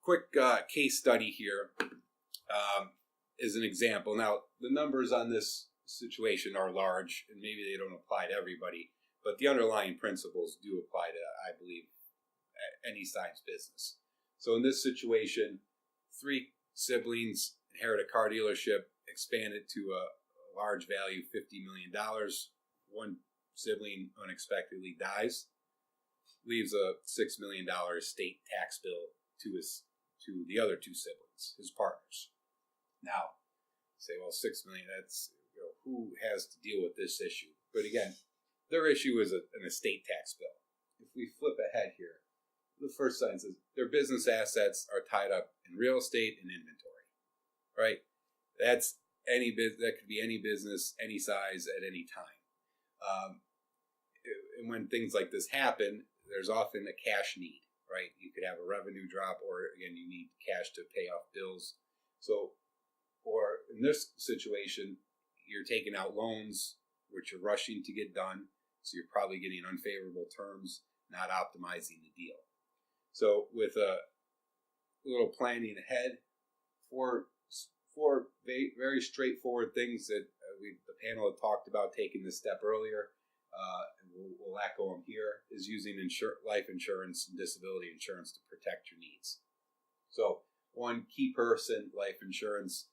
quick case study here is an example. Now the numbers on this situation are large, and maybe they don't apply to everybody, but the underlying principles do apply to, I believe, any size business. So in this situation, 3 siblings inherit a car dealership, expand it to a large value, $50 million. 1 sibling unexpectedly dies, leaves a $6 million estate tax bill to the other 2 siblings, his partners. Now, say, well, $6 million, that's, who has to deal with this issue? But again, their issue is an estate tax bill. If we flip ahead here, the first sentence is their business assets are tied up in real estate and inventory, right? That's that could be any business, any size, at any time. And when things like this happen, there's often a cash need, right? You could have a revenue drop, or again, you need cash to pay off bills. So, or in this situation, you're taking out loans, which you're rushing to get done. So you're probably getting unfavorable terms, not optimizing the deal. So with a little planning ahead, four very straightforward things that the panel had talked about taking this step earlier, and we'll echo them here, is using life insurance and disability insurance to protect your needs. So one, key person life insurance.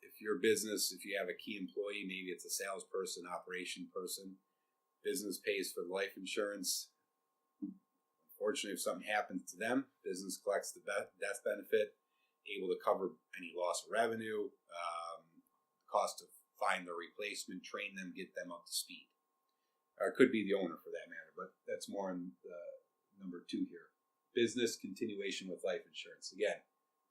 If your business, if you have a key employee, maybe it's a salesperson, operation person, business pays for the life insurance. Unfortunately, if something happens to them, business collects the death benefit, able to cover any loss of revenue, cost to find the replacement, train them, get them up to speed. Or it could be the owner for that matter, but that's more in number 2 here. Business continuation with life insurance. Again,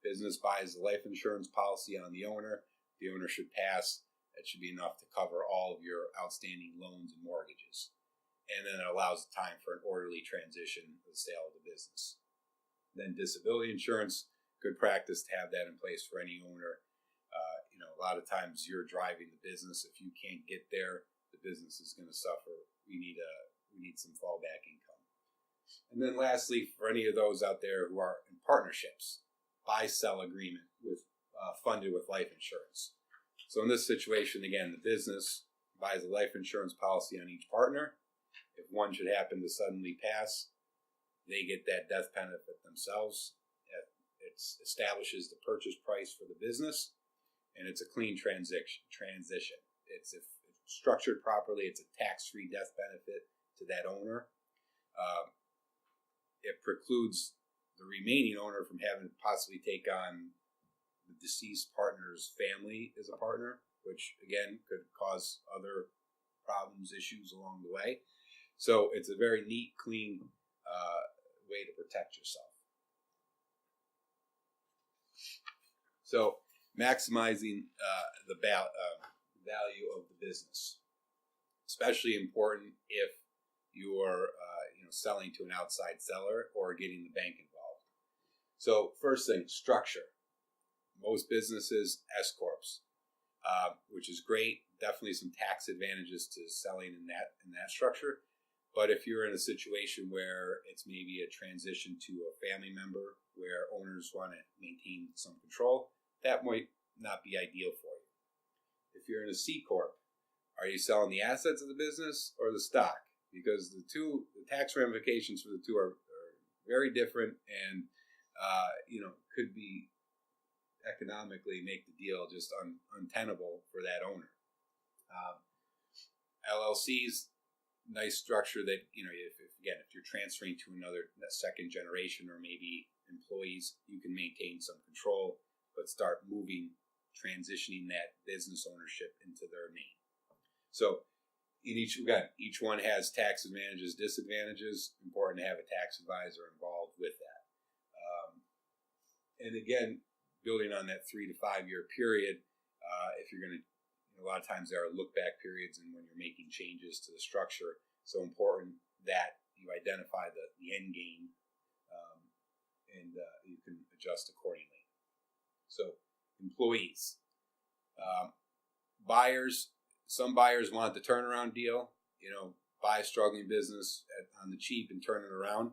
business buys the life insurance policy on the owner. The owner should pass. That should be enough to cover all of your outstanding loans and mortgages. And then it allows time for an orderly transition of the sale of the business. Then disability insurance, good practice to have that in place for any owner. A lot of times you're driving the business. If you can't get there, the business is going to suffer. We need some fallback income. And then lastly, for any of those out there who are in partnerships, buy-sell agreement funded with life insurance. So in this situation, again, the business buys a life insurance policy on each partner. If one should happen to suddenly pass, they get that death benefit themselves. It establishes the purchase price for the business, and it's a clean transition. If structured properly, it's a tax-free death benefit to that owner. It precludes the remaining owner from having to possibly take on the deceased partner's family as a partner, which again could cause other problems, issues along the way. So it's a very neat, clean way to protect yourself. So maximizing the value of the business, especially important if you are selling to an outside seller or getting the bank involved. So first thing, structure. Most businesses, S-corps, which is great. Definitely some tax advantages to selling in that structure. But if you're in a situation where it's maybe a transition to a family member where owners want to maintain some control, that might not be ideal for you. If you're in a C corp, are you selling the assets of the business or the stock? Because the tax ramifications for the two are very different, and could be economically make the deal just untenable for that owner. LLCs, nice structure that if you're transferring to another second generation or maybe employees, you can maintain some control, but start transitioning that business ownership into their name. So each one has tax advantages, disadvantages. Important to have a tax advisor involved with that. And again, building on that 3 to 5 year period, if you're going to, a lot of times there are look back periods, and when you're making changes to the structure, so important that you identify the end game, and you can adjust accordingly. So employees, buyers. Some buyers want the turnaround deal, buy a struggling business on the cheap and turn it around.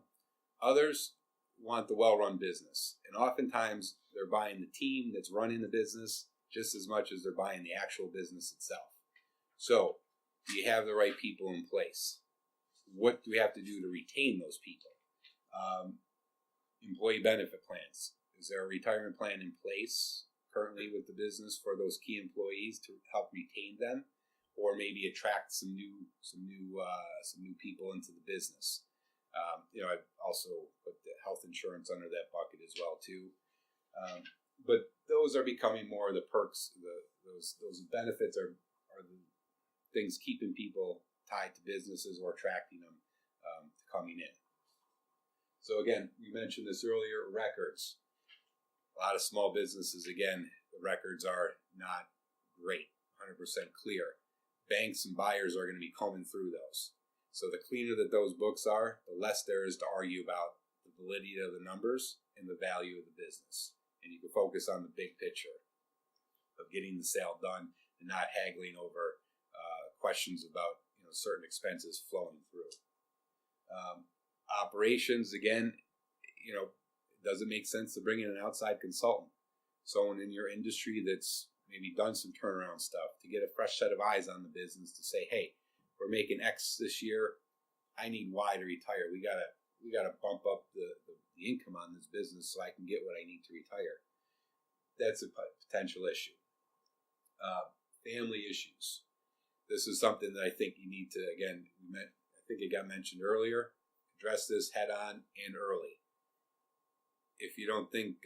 Others want the well-run business. And oftentimes they're buying the team that's running the business just as much as they're buying the actual business itself. So do you have the right people in place? What do we have to do to retain those people? Employee benefit plans. Is there a retirement plan in place currently with the business for those key employees to help retain them, or maybe attract some new people into the business? I've also put the health insurance under that bucket as well too. But those are becoming more of the perks, those benefits are the things keeping people tied to businesses or attracting them to coming in. So again, you mentioned this earlier, records. A lot of small businesses, again, the records are not great, 100% clear. Banks and buyers are going to be combing through those. So the cleaner that those books are, the less there is to argue about the validity of the numbers and the value of the business. And you can focus on the big picture of getting the sale done and not haggling over questions about certain expenses flowing through. Operations, again, does it make sense to bring in an outside consultant, someone in your industry that's maybe done some turnaround stuff, to get a fresh set of eyes on the business, to say, hey, we're making X this year, I need Y to retire. We gotta bump up the income on this business so I can get what I need to retire. That's a potential issue. Family issues. This is something that I think you need to, again, I think it got mentioned earlier, address this head on and early. If you don't think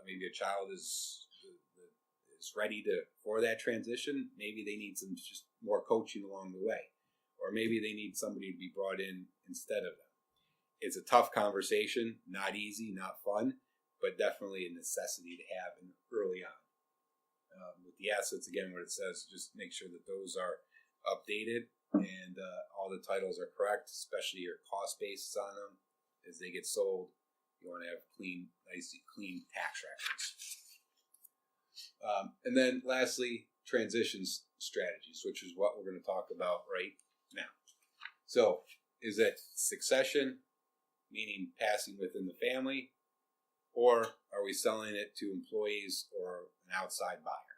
maybe a child is ready for that transition, maybe they need some just more coaching along the way, or maybe they need somebody to be brought in instead of them. It's a tough conversation, not easy, not fun, but definitely a necessity to have early on. With the assets, again, what it says, just make sure that those are updated and all the titles are correct, especially your cost basis on them. As they get sold, you want to have nice, clean tax records. And then lastly, transitions strategies, which is what we're going to talk about right now. So is it succession, meaning passing within the family, or are we selling it to employees or an outside buyer?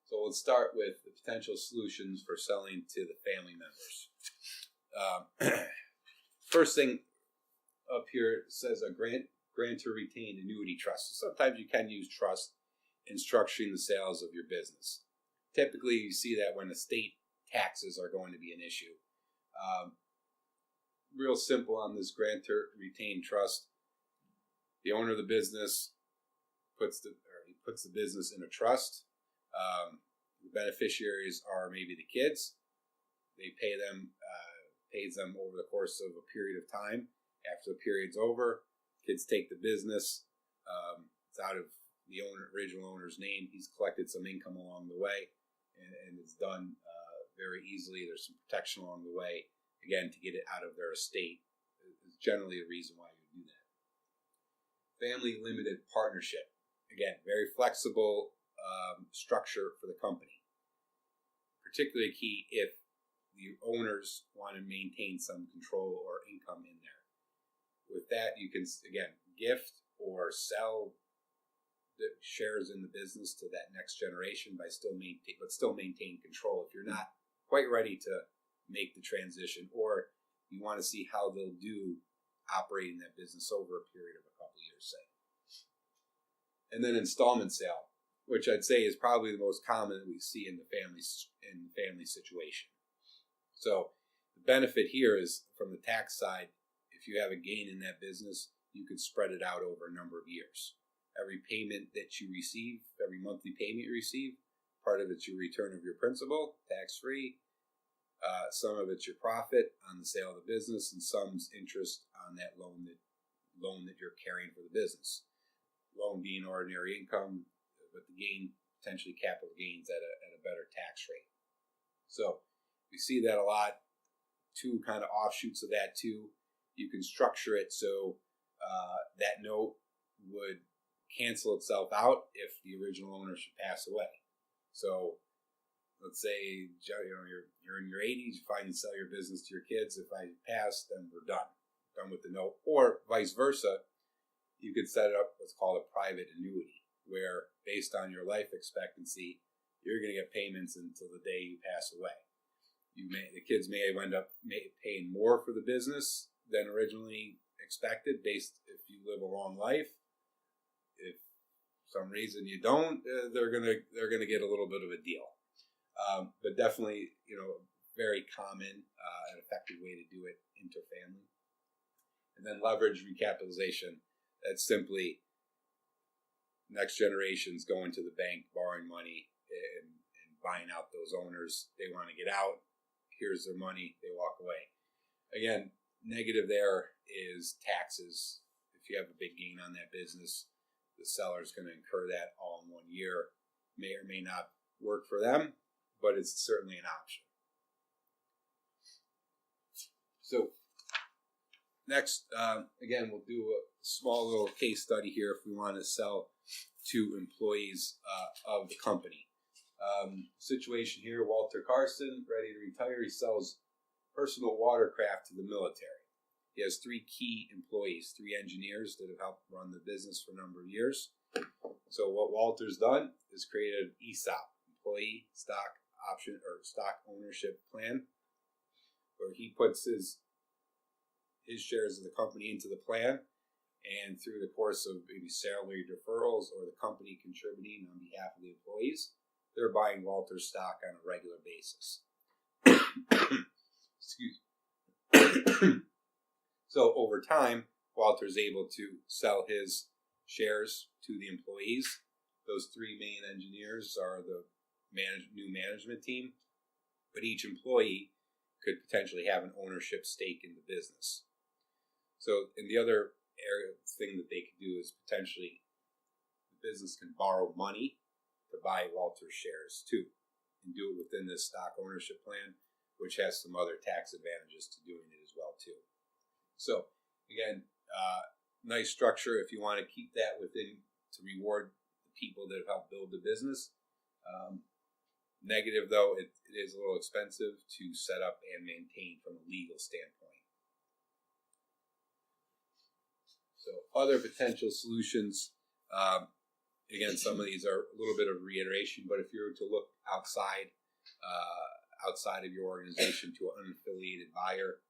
So let's start with the potential solutions for selling to the family members. First thing up here says a grantor retained annuity trust. So sometimes you can use trust in structuring the sales of your business. Typically, you see that when estate taxes are going to be an issue. Real simple on this grantor retained trust. The owner of the business puts the business in a trust. The beneficiaries are maybe the kids. They pays them over the course of a period of time. After the period's over, kids take the business. It's out of the original owner's name. He's collected some income along the way, and it's done very easily. There's some protection along the way. Again, to get it out of their estate is generally the reason why you do that. Family limited partnership. Again, very flexible structure for the company. Particularly key if the owners want to maintain some control or income in there. With that, you can, again, gift or sell the shares in the business to that next generation but still maintain control. If you're not quite ready to make the transition, or you want to see how they'll do operating that business over a period of a couple of years, say. And then installment sale, which I'd say is probably the most common that we see in the family situation. So the benefit here is from the tax side, if you have a gain in that business, you can spread it out over a number of years. Every payment that you receive, every monthly payment you receive, part of it's your return of your principal, tax-free. Some of it's your profit on the sale of the business, and some's interest on that loan that you're carrying for the business. Loan being ordinary income, but the gain, potentially capital gains at a better tax rate. So we see that a lot. Two kind of offshoots of that too. You can structure it so that note would cancel itself out if the original owner should pass away. So let's say you're in your 80s, you finally sell your business to your kids. If I pass, then we're done with the note. Or vice versa, you could set up what's called a private annuity, where based on your life expectancy, you're going to get payments until the day you pass away. The kids may end up paying more for the business than originally expected, based if you live a long life. If for some reason you don't, they're gonna get a little bit of a deal. But definitely, very common and effective way to do it interfamily. And then leverage recapitalization. That's simply next generation's going to the bank, borrowing money, and buying out those owners. They want to get out. Here's their money. They walk away. Again, negative there is taxes. If you have a big gain on that business, the seller is going to incur that all in 1 year. May or may not work for them, but it's certainly an option. So next, again, we'll do a small little case study here if we want to sell to employees of the company. Situation here, Walter Carson, ready to retire. He sells personal watercraft to the military. He has 3 key employees, 3 engineers that have helped run the business for a number of years. So what Walter's done is created an ESOP, Employee Stock Option or Stock Ownership Plan, where he puts his shares of the company into the plan, and through the course of maybe salary deferrals or the company contributing on behalf of the employees, they're buying Walter's stock on a regular basis. Excuse me. So over time, Walter's able to sell his shares to the employees. Those 3 main engineers are the new management team, but each employee could potentially have an ownership stake in the business. So, and the other thing that they could do is potentially the business can borrow money to buy Walter's shares too, and do it within this stock ownership plan, which has some other tax advantages to doing it as well too. So again, nice structure if you want to keep that within to reward the people that have helped build the business. Negative though, it is a little expensive to set up and maintain from a legal standpoint. So other potential solutions, again, some of these are a little bit of reiteration, but if you were to look outside of your organization to an unaffiliated buyer,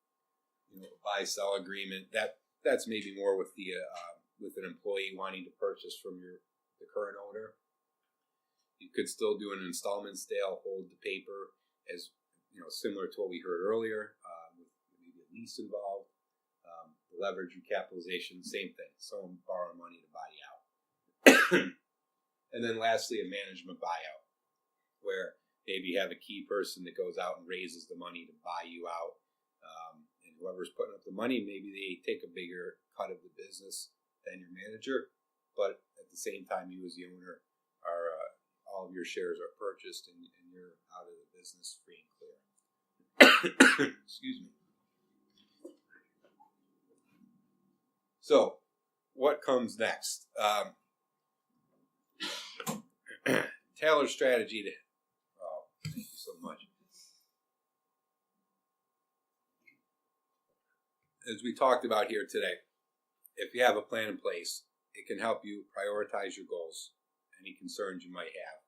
a buy-sell agreement, that's maybe more with the with an employee wanting to purchase from the current owner. You could still do an installment sale, hold the paper, as similar to what we heard earlier, with maybe a lease involved. Leverage recapitalization, same thing. Someone borrow money to buy you out. And then lastly, a management buyout, where maybe you have a key person that goes out and raises the money to buy you out. And whoever's putting up the money, maybe they take a bigger cut of the business than your manager, but at the same time, you as the owner are all of your shares are purchased and you're out of the business free and clear. Excuse me. So, what comes next? Taylor's strategy to... Oh, thank you so much. As we talked about here today, if you have a plan in place, it can help you prioritize your goals, any concerns you might have.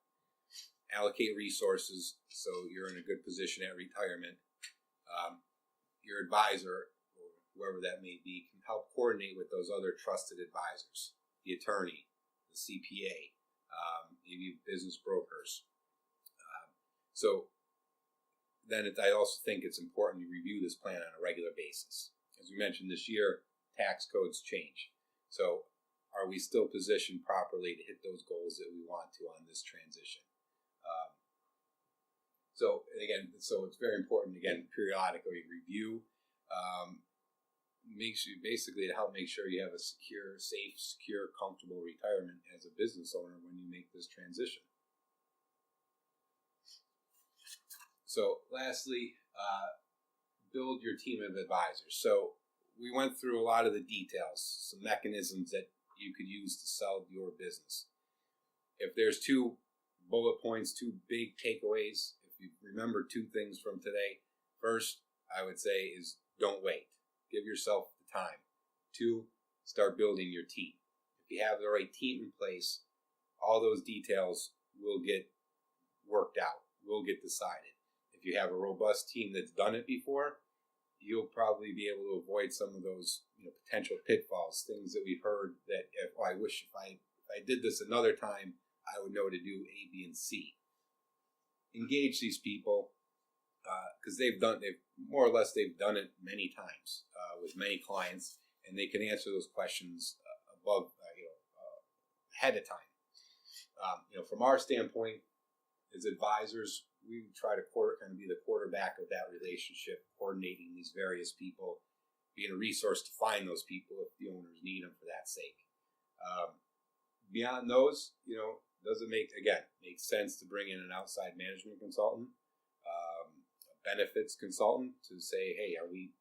Allocate resources so you're in a good position at retirement. Your advisor, or whoever that may be, can help coordinate with those other trusted advisors, the attorney, the CPA, maybe business brokers. So then I also think it's important you review this plan on a regular basis. As we mentioned this year, tax codes change. So are we still positioned properly to hit those goals that we want to on this transition? So it's very important, again, periodically review. Makes you basically to help make sure you have a safe, secure, comfortable retirement as a business owner when you make this transition. So lastly, build your team of advisors. So we went through a lot of the details, some mechanisms that you could use to sell your business. If there's 2 bullet points, 2 big takeaways, if you remember 2 things from today, first, I would say is don't wait. Give yourself the time. 2, start building your team. If you have the right team in place, all those details will get worked out, will get decided. If you have a robust team that's done it before, you'll probably be able to avoid some of those potential pitfalls, things that we've heard that, I wish if I did this another time, I would know to do A, B, and C. Engage these people because they've done it many times with many clients, and they can answer those questions ahead of time. From our standpoint, as advisors, we try to kind of be the quarterback of that relationship, coordinating these various people, being a resource to find those people if the owners need them for that sake. Beyond those, does it make sense to bring in an outside management consultant, a benefits consultant to say, hey, are we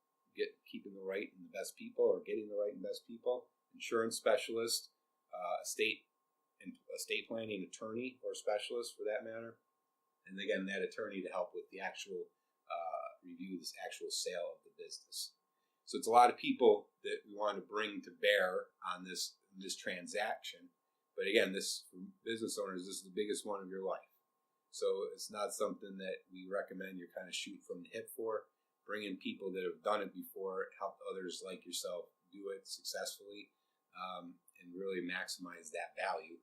keeping the right and the best people, or getting the right and best people? Insurance specialist, estate planning attorney or specialist for that matter, and again that attorney to help with the actual review this actual sale of the business. So it's a lot of people that we want to bring to bear on this transaction. But again, this for business owners, this is the biggest one of your life. So it's not something that we recommend you're kind of shoot from the hip for. Bring in people that have done it before, help others like yourself do it successfully, and really maximize that value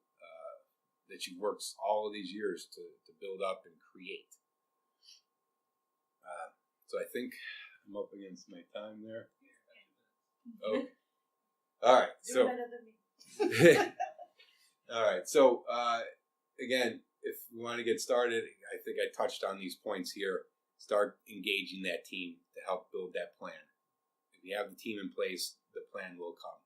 that you've worked all of these years to build up and create. So I think I'm up against my time there. Okay. All right. So. All right. So again, if we want to get started, I think I touched on these points here. Start engaging that team to help build that plan. If you have the team in place, the plan will come.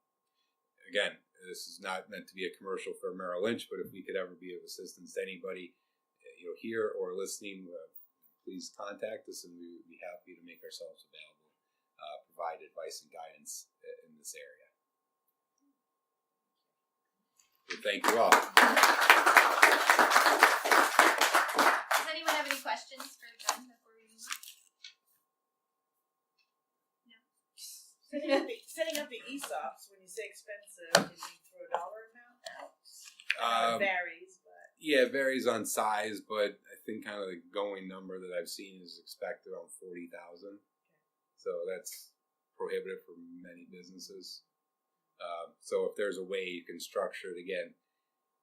Again, this is not meant to be a commercial for Merrill Lynch, but if we could ever be of assistance to anybody, here or listening, please contact us, and we would be happy to make ourselves available, provide advice and guidance in this area. So thank you all. Does anyone have any questions for John before we move on? No. Setting up the ESOPs, when you say expensive, did you throw a dollar amount out? It varies, but... Yeah, it varies on size, but I think kind of the going number that I've seen is expected on 40,000. So that's prohibitive for many businesses. So if there's a way you can structure it, again,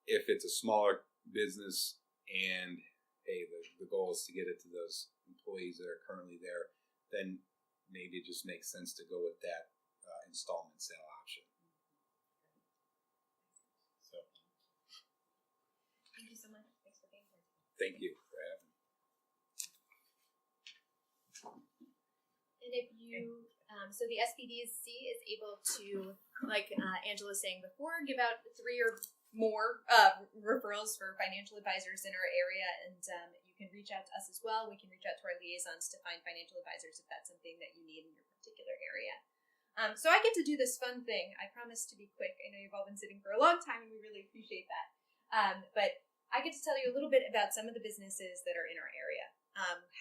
if it's a smaller business and hey, the goal is to get it to those employees that are currently there, then maybe it just makes sense to go with that installment sale option. So, Thank you so much. Thanks for being here. Thank you for having me. And if you, so the SBDC is able to, like Angela was saying before, give out 3 or more referrals for financial advisors in our area, and you can reach out to us as well. We can reach out to our liaisons to find financial advisors if that's something that you need in your particular area. So I get to do this fun thing. I promise to be quick. I know you've all been sitting for a long time, and we really appreciate that. But I get to tell you a little bit about some of the businesses that are in our area,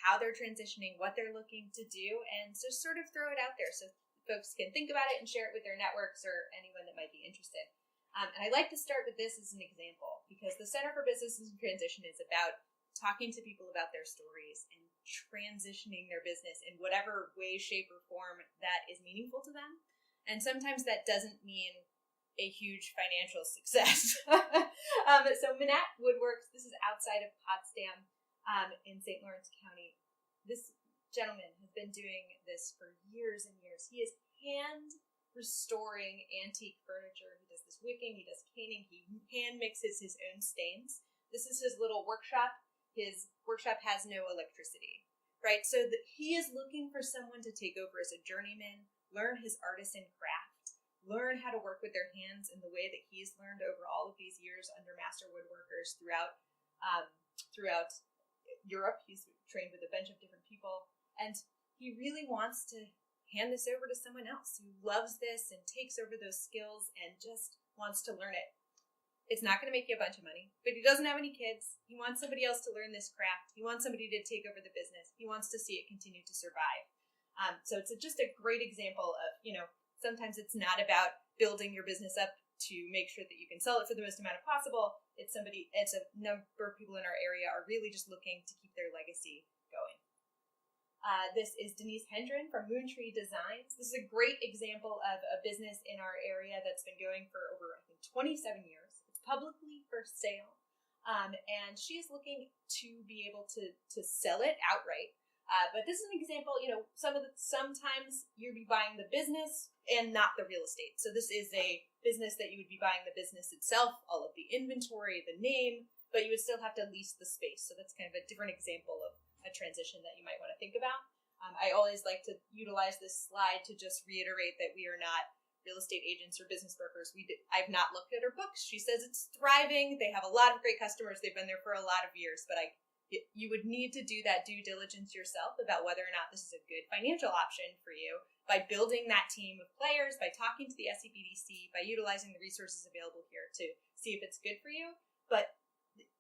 how they're transitioning, what they're looking to do, and just sort of throw it out there so folks can think about it and share it with their networks or anyone that might be interested. And I like to start with this as an example, because the Center for Business and Transition is about talking to people about their stories and transitioning their business in whatever way, shape, or form that is meaningful to them. And sometimes that doesn't mean a huge financial success. So Manat Woodworks, this is outside of Potsdam in St. Lawrence County. This gentleman has been doing this for years and years. He is hand restoring antique furniture. He does this wicking, he does caning, he hand mixes his own stains. This is his little workshop. His workshop has no electricity, right? So he is looking for someone to take over as a journeyman, learn his artisan craft, learn how to work with their hands in the way that he's learned over all of these years under master woodworkers throughout Europe. He's trained with a bunch of different people, and he really wants to hand this over to someone else who loves this and takes over those skills and just wants to learn it. It's not going to make you a bunch of money, but he doesn't have any kids. He wants somebody else to learn this craft. He wants somebody to take over the business. He wants to see it continue to survive. So it's just a great example of, sometimes it's not about building your business up to make sure that you can sell it for the most amount possible. It's a number of people in our area are really just looking to keep their legacy going. This is Denise Hendren from Moontree Designs. This is a great example of a business in our area that's been going for over, I think, 27 years. It's publicly for sale, and she is looking to be able to sell it outright. But this is an example, sometimes you'd be buying the business and not the real estate. So this is a business that you would be buying the business itself, all of the inventory, the name, but you would still have to lease the space. So that's kind of a different example of a transition that you might want to think about. I always like to utilize this slide to just reiterate that we are not real estate agents or business brokers. I've not looked at her books. She says it's thriving. They have a lot of great customers. They've been there for a lot of years, but you would need to do that due diligence yourself about whether or not this is a good financial option for you by building that team of players, by talking to the SBDC, by utilizing the resources available here to see if it's good for you. But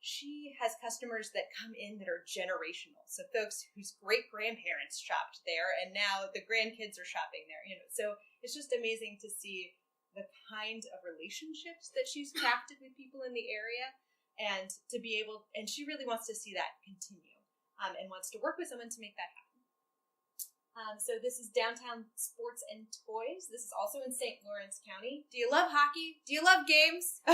she has customers that come in that are generational. So folks whose great grandparents shopped there, and now the grandkids are shopping there. So it's just amazing to see the kind of relationships that she's crafted with people in the area, and to be able, and she really wants to see that continue, and wants to work with someone to make that happen. So this is Downtown Sports and Toys. This is also in St. Lawrence County. Do you love hockey? Do you love games?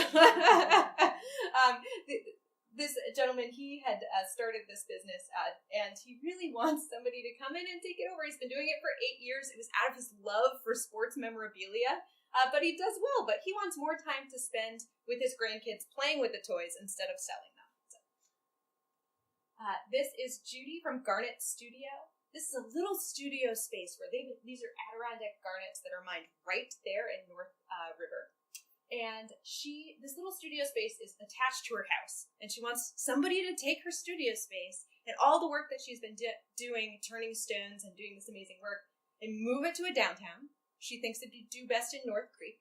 This gentleman, he had started this business, and he really wants somebody to come in and take it over. He's been doing it for 8 years. It was out of his love for sports memorabilia, but he does well. But he wants more time to spend with his grandkids playing with the toys instead of selling them. So, this is Judy from Garnet Studio. This is a little studio space where these are Adirondack garnets that are mined right there in North River. And this little studio space is attached to her house. And she wants somebody to take her studio space and all the work that she's been doing, turning stones and doing this amazing work, and move it to a downtown. She thinks it'd do best in North Creek.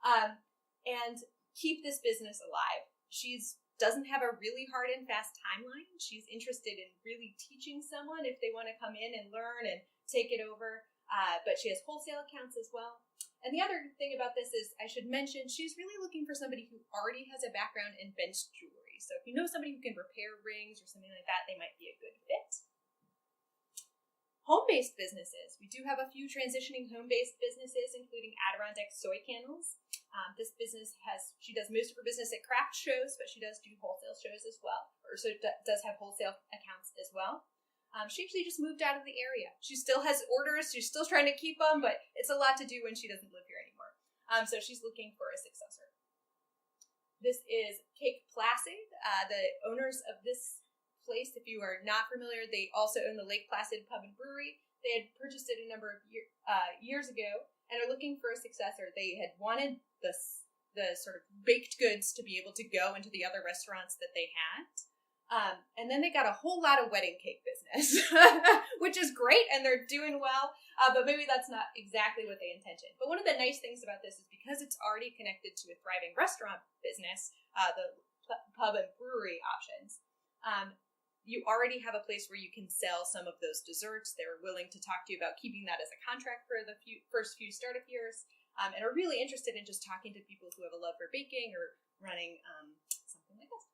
And keep this business alive. She doesn't have a really hard and fast timeline. She's interested in really teaching someone if they want to come in and learn and take it over. But she has wholesale accounts as well. And the other thing about this is, I should mention, she's really looking for somebody who already has a background in bench jewelry. So if you know somebody who can repair rings or something like that, they might be a good fit. Home-based businesses. We do have a few transitioning home-based businesses, including Adirondack Soy Candles. This business she does most of her business at craft shows, but she does do wholesale shows as well, or so does have wholesale accounts as well. She actually just moved out of the area. She still has orders. She's still trying to keep them, but it's a lot to do when she doesn't live here anymore. So she's looking for a successor. This is Cake Placid. The owners of this place, if you are not familiar, they also own the Lake Placid Pub and Brewery. They had purchased it a number of years ago and are looking for a successor. They had wanted the sort of baked goods to be able to go into the other restaurants that they had. And then they got a whole lot of wedding cake business, which is great, and they're doing well, but maybe that's not exactly what they intended. But one of the nice things about this is because it's already connected to a thriving restaurant business, the pub and brewery options, you already have a place where you can sell some of those desserts. They're willing to talk to you about keeping that as a contract for the first few startup years, and are really interested in just talking to people who have a love for baking or running something like this.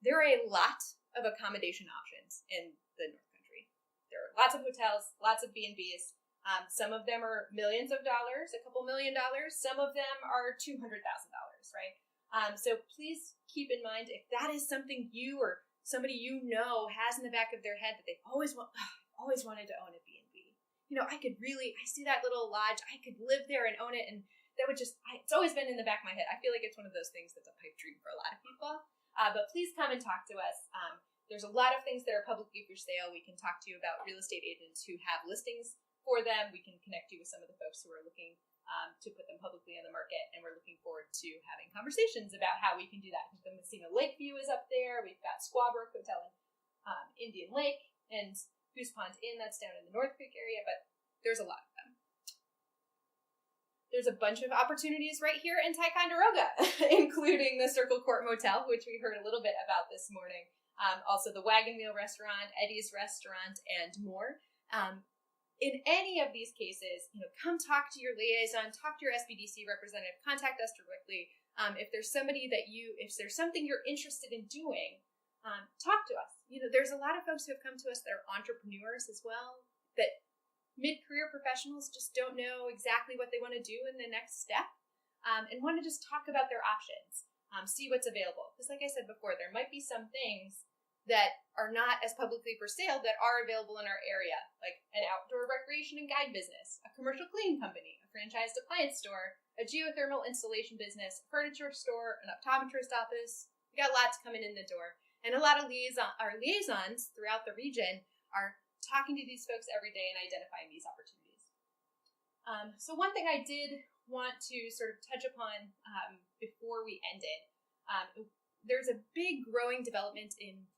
There are a lot of accommodation options in the North Country. There are lots of hotels, lots of B&Bs. Some of them are millions of dollars, a couple $1 million. Some of them are $200,000, right? So please keep in mind, if that is something you or somebody you know has in the back of their head that they've always wanted to own a B&B. I see that little lodge. I could live there and own it, and that would it's always been in the back of my head. I feel like it's one of those things that's a pipe dream for a lot of people. But please come and talk to us. There's a lot of things that are publicly for sale. We can talk to you about real estate agents who have listings for them. We can connect you with some of the folks who are looking to put them publicly on the market, and we're looking forward to having conversations about how we can do that. The Messina Lakeview is up there. We've got Squawbrook Hotel in Indian Lake, and Goose Pond Inn, that's down in the North Creek area, but there's a lot of them. There's a bunch of opportunities right here in Ticonderoga, including the Circle Court Motel, which we heard a little bit about this morning. Also the Wagon Wheel Restaurant, Eddie's Restaurant, and more. In any of these cases, come talk to your liaison, talk to your SBDC representative, contact us directly. If there's something you're interested in doing, talk to us. There's a lot of folks who have come to us that are entrepreneurs as well, that mid-career professionals just don't know exactly what they want to do in the next step, and want to just talk about their options, see what's available. Because like I said before, there might be some things that are not as publicly for sale that are available in our area, like an outdoor recreation and guide business, a commercial cleaning company, a franchised appliance store, a geothermal installation business, a furniture store, an optometrist office. We got lots coming in the door. And a lot of our liaisons throughout the region are talking to these folks every day and identifying these opportunities. So one thing I did want to sort of touch upon before we ended, there's a big growing development in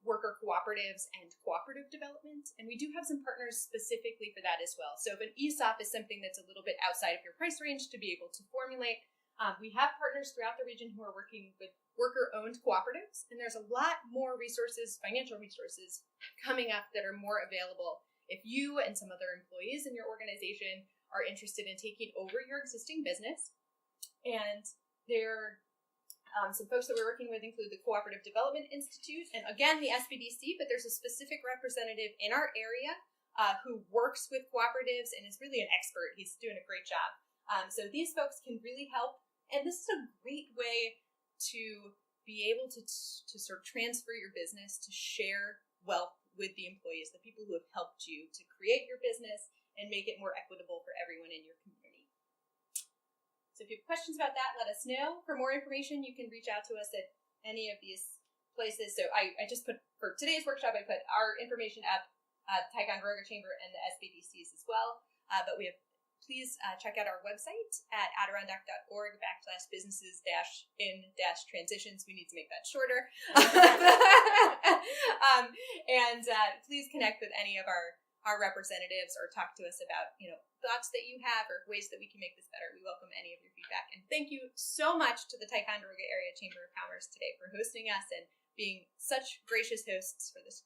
worker cooperatives and cooperative development, and we do have some partners specifically for that as well. So if an ESOP is something that's a little bit outside of your price range to be able to formulate, we have partners throughout the region who are working with worker-owned cooperatives, and there's a lot more resources, financial resources, coming up that are more available if you and some other employees in your organization are interested in taking over your existing business. And there some folks that we're working with include the Cooperative Development Institute, and again, the SBDC, but there's a specific representative in our area who works with cooperatives and is really an expert. He's doing a great job. So these folks can really help, and this is a great way to be able to sort of transfer your business, to share wealth with the employees, the people who have helped you to create your business and make it more equitable for everyone in your community. So if you have questions about that, let us know. For more information, you can reach out to us at any of these places. So I just put, for today's workshop, I put our information up, Ticonderoga Chamber and the SBDCs as well. But please check out our website at adirondack.org/businesses-in-transitions. We need to make that shorter. And please connect with any of our representatives or talk to us about, thoughts that you have or ways that we can make this better. We welcome any of your feedback. And thank you so much to the Ticonderoga Area Chamber of Commerce today for hosting us and being such gracious hosts for this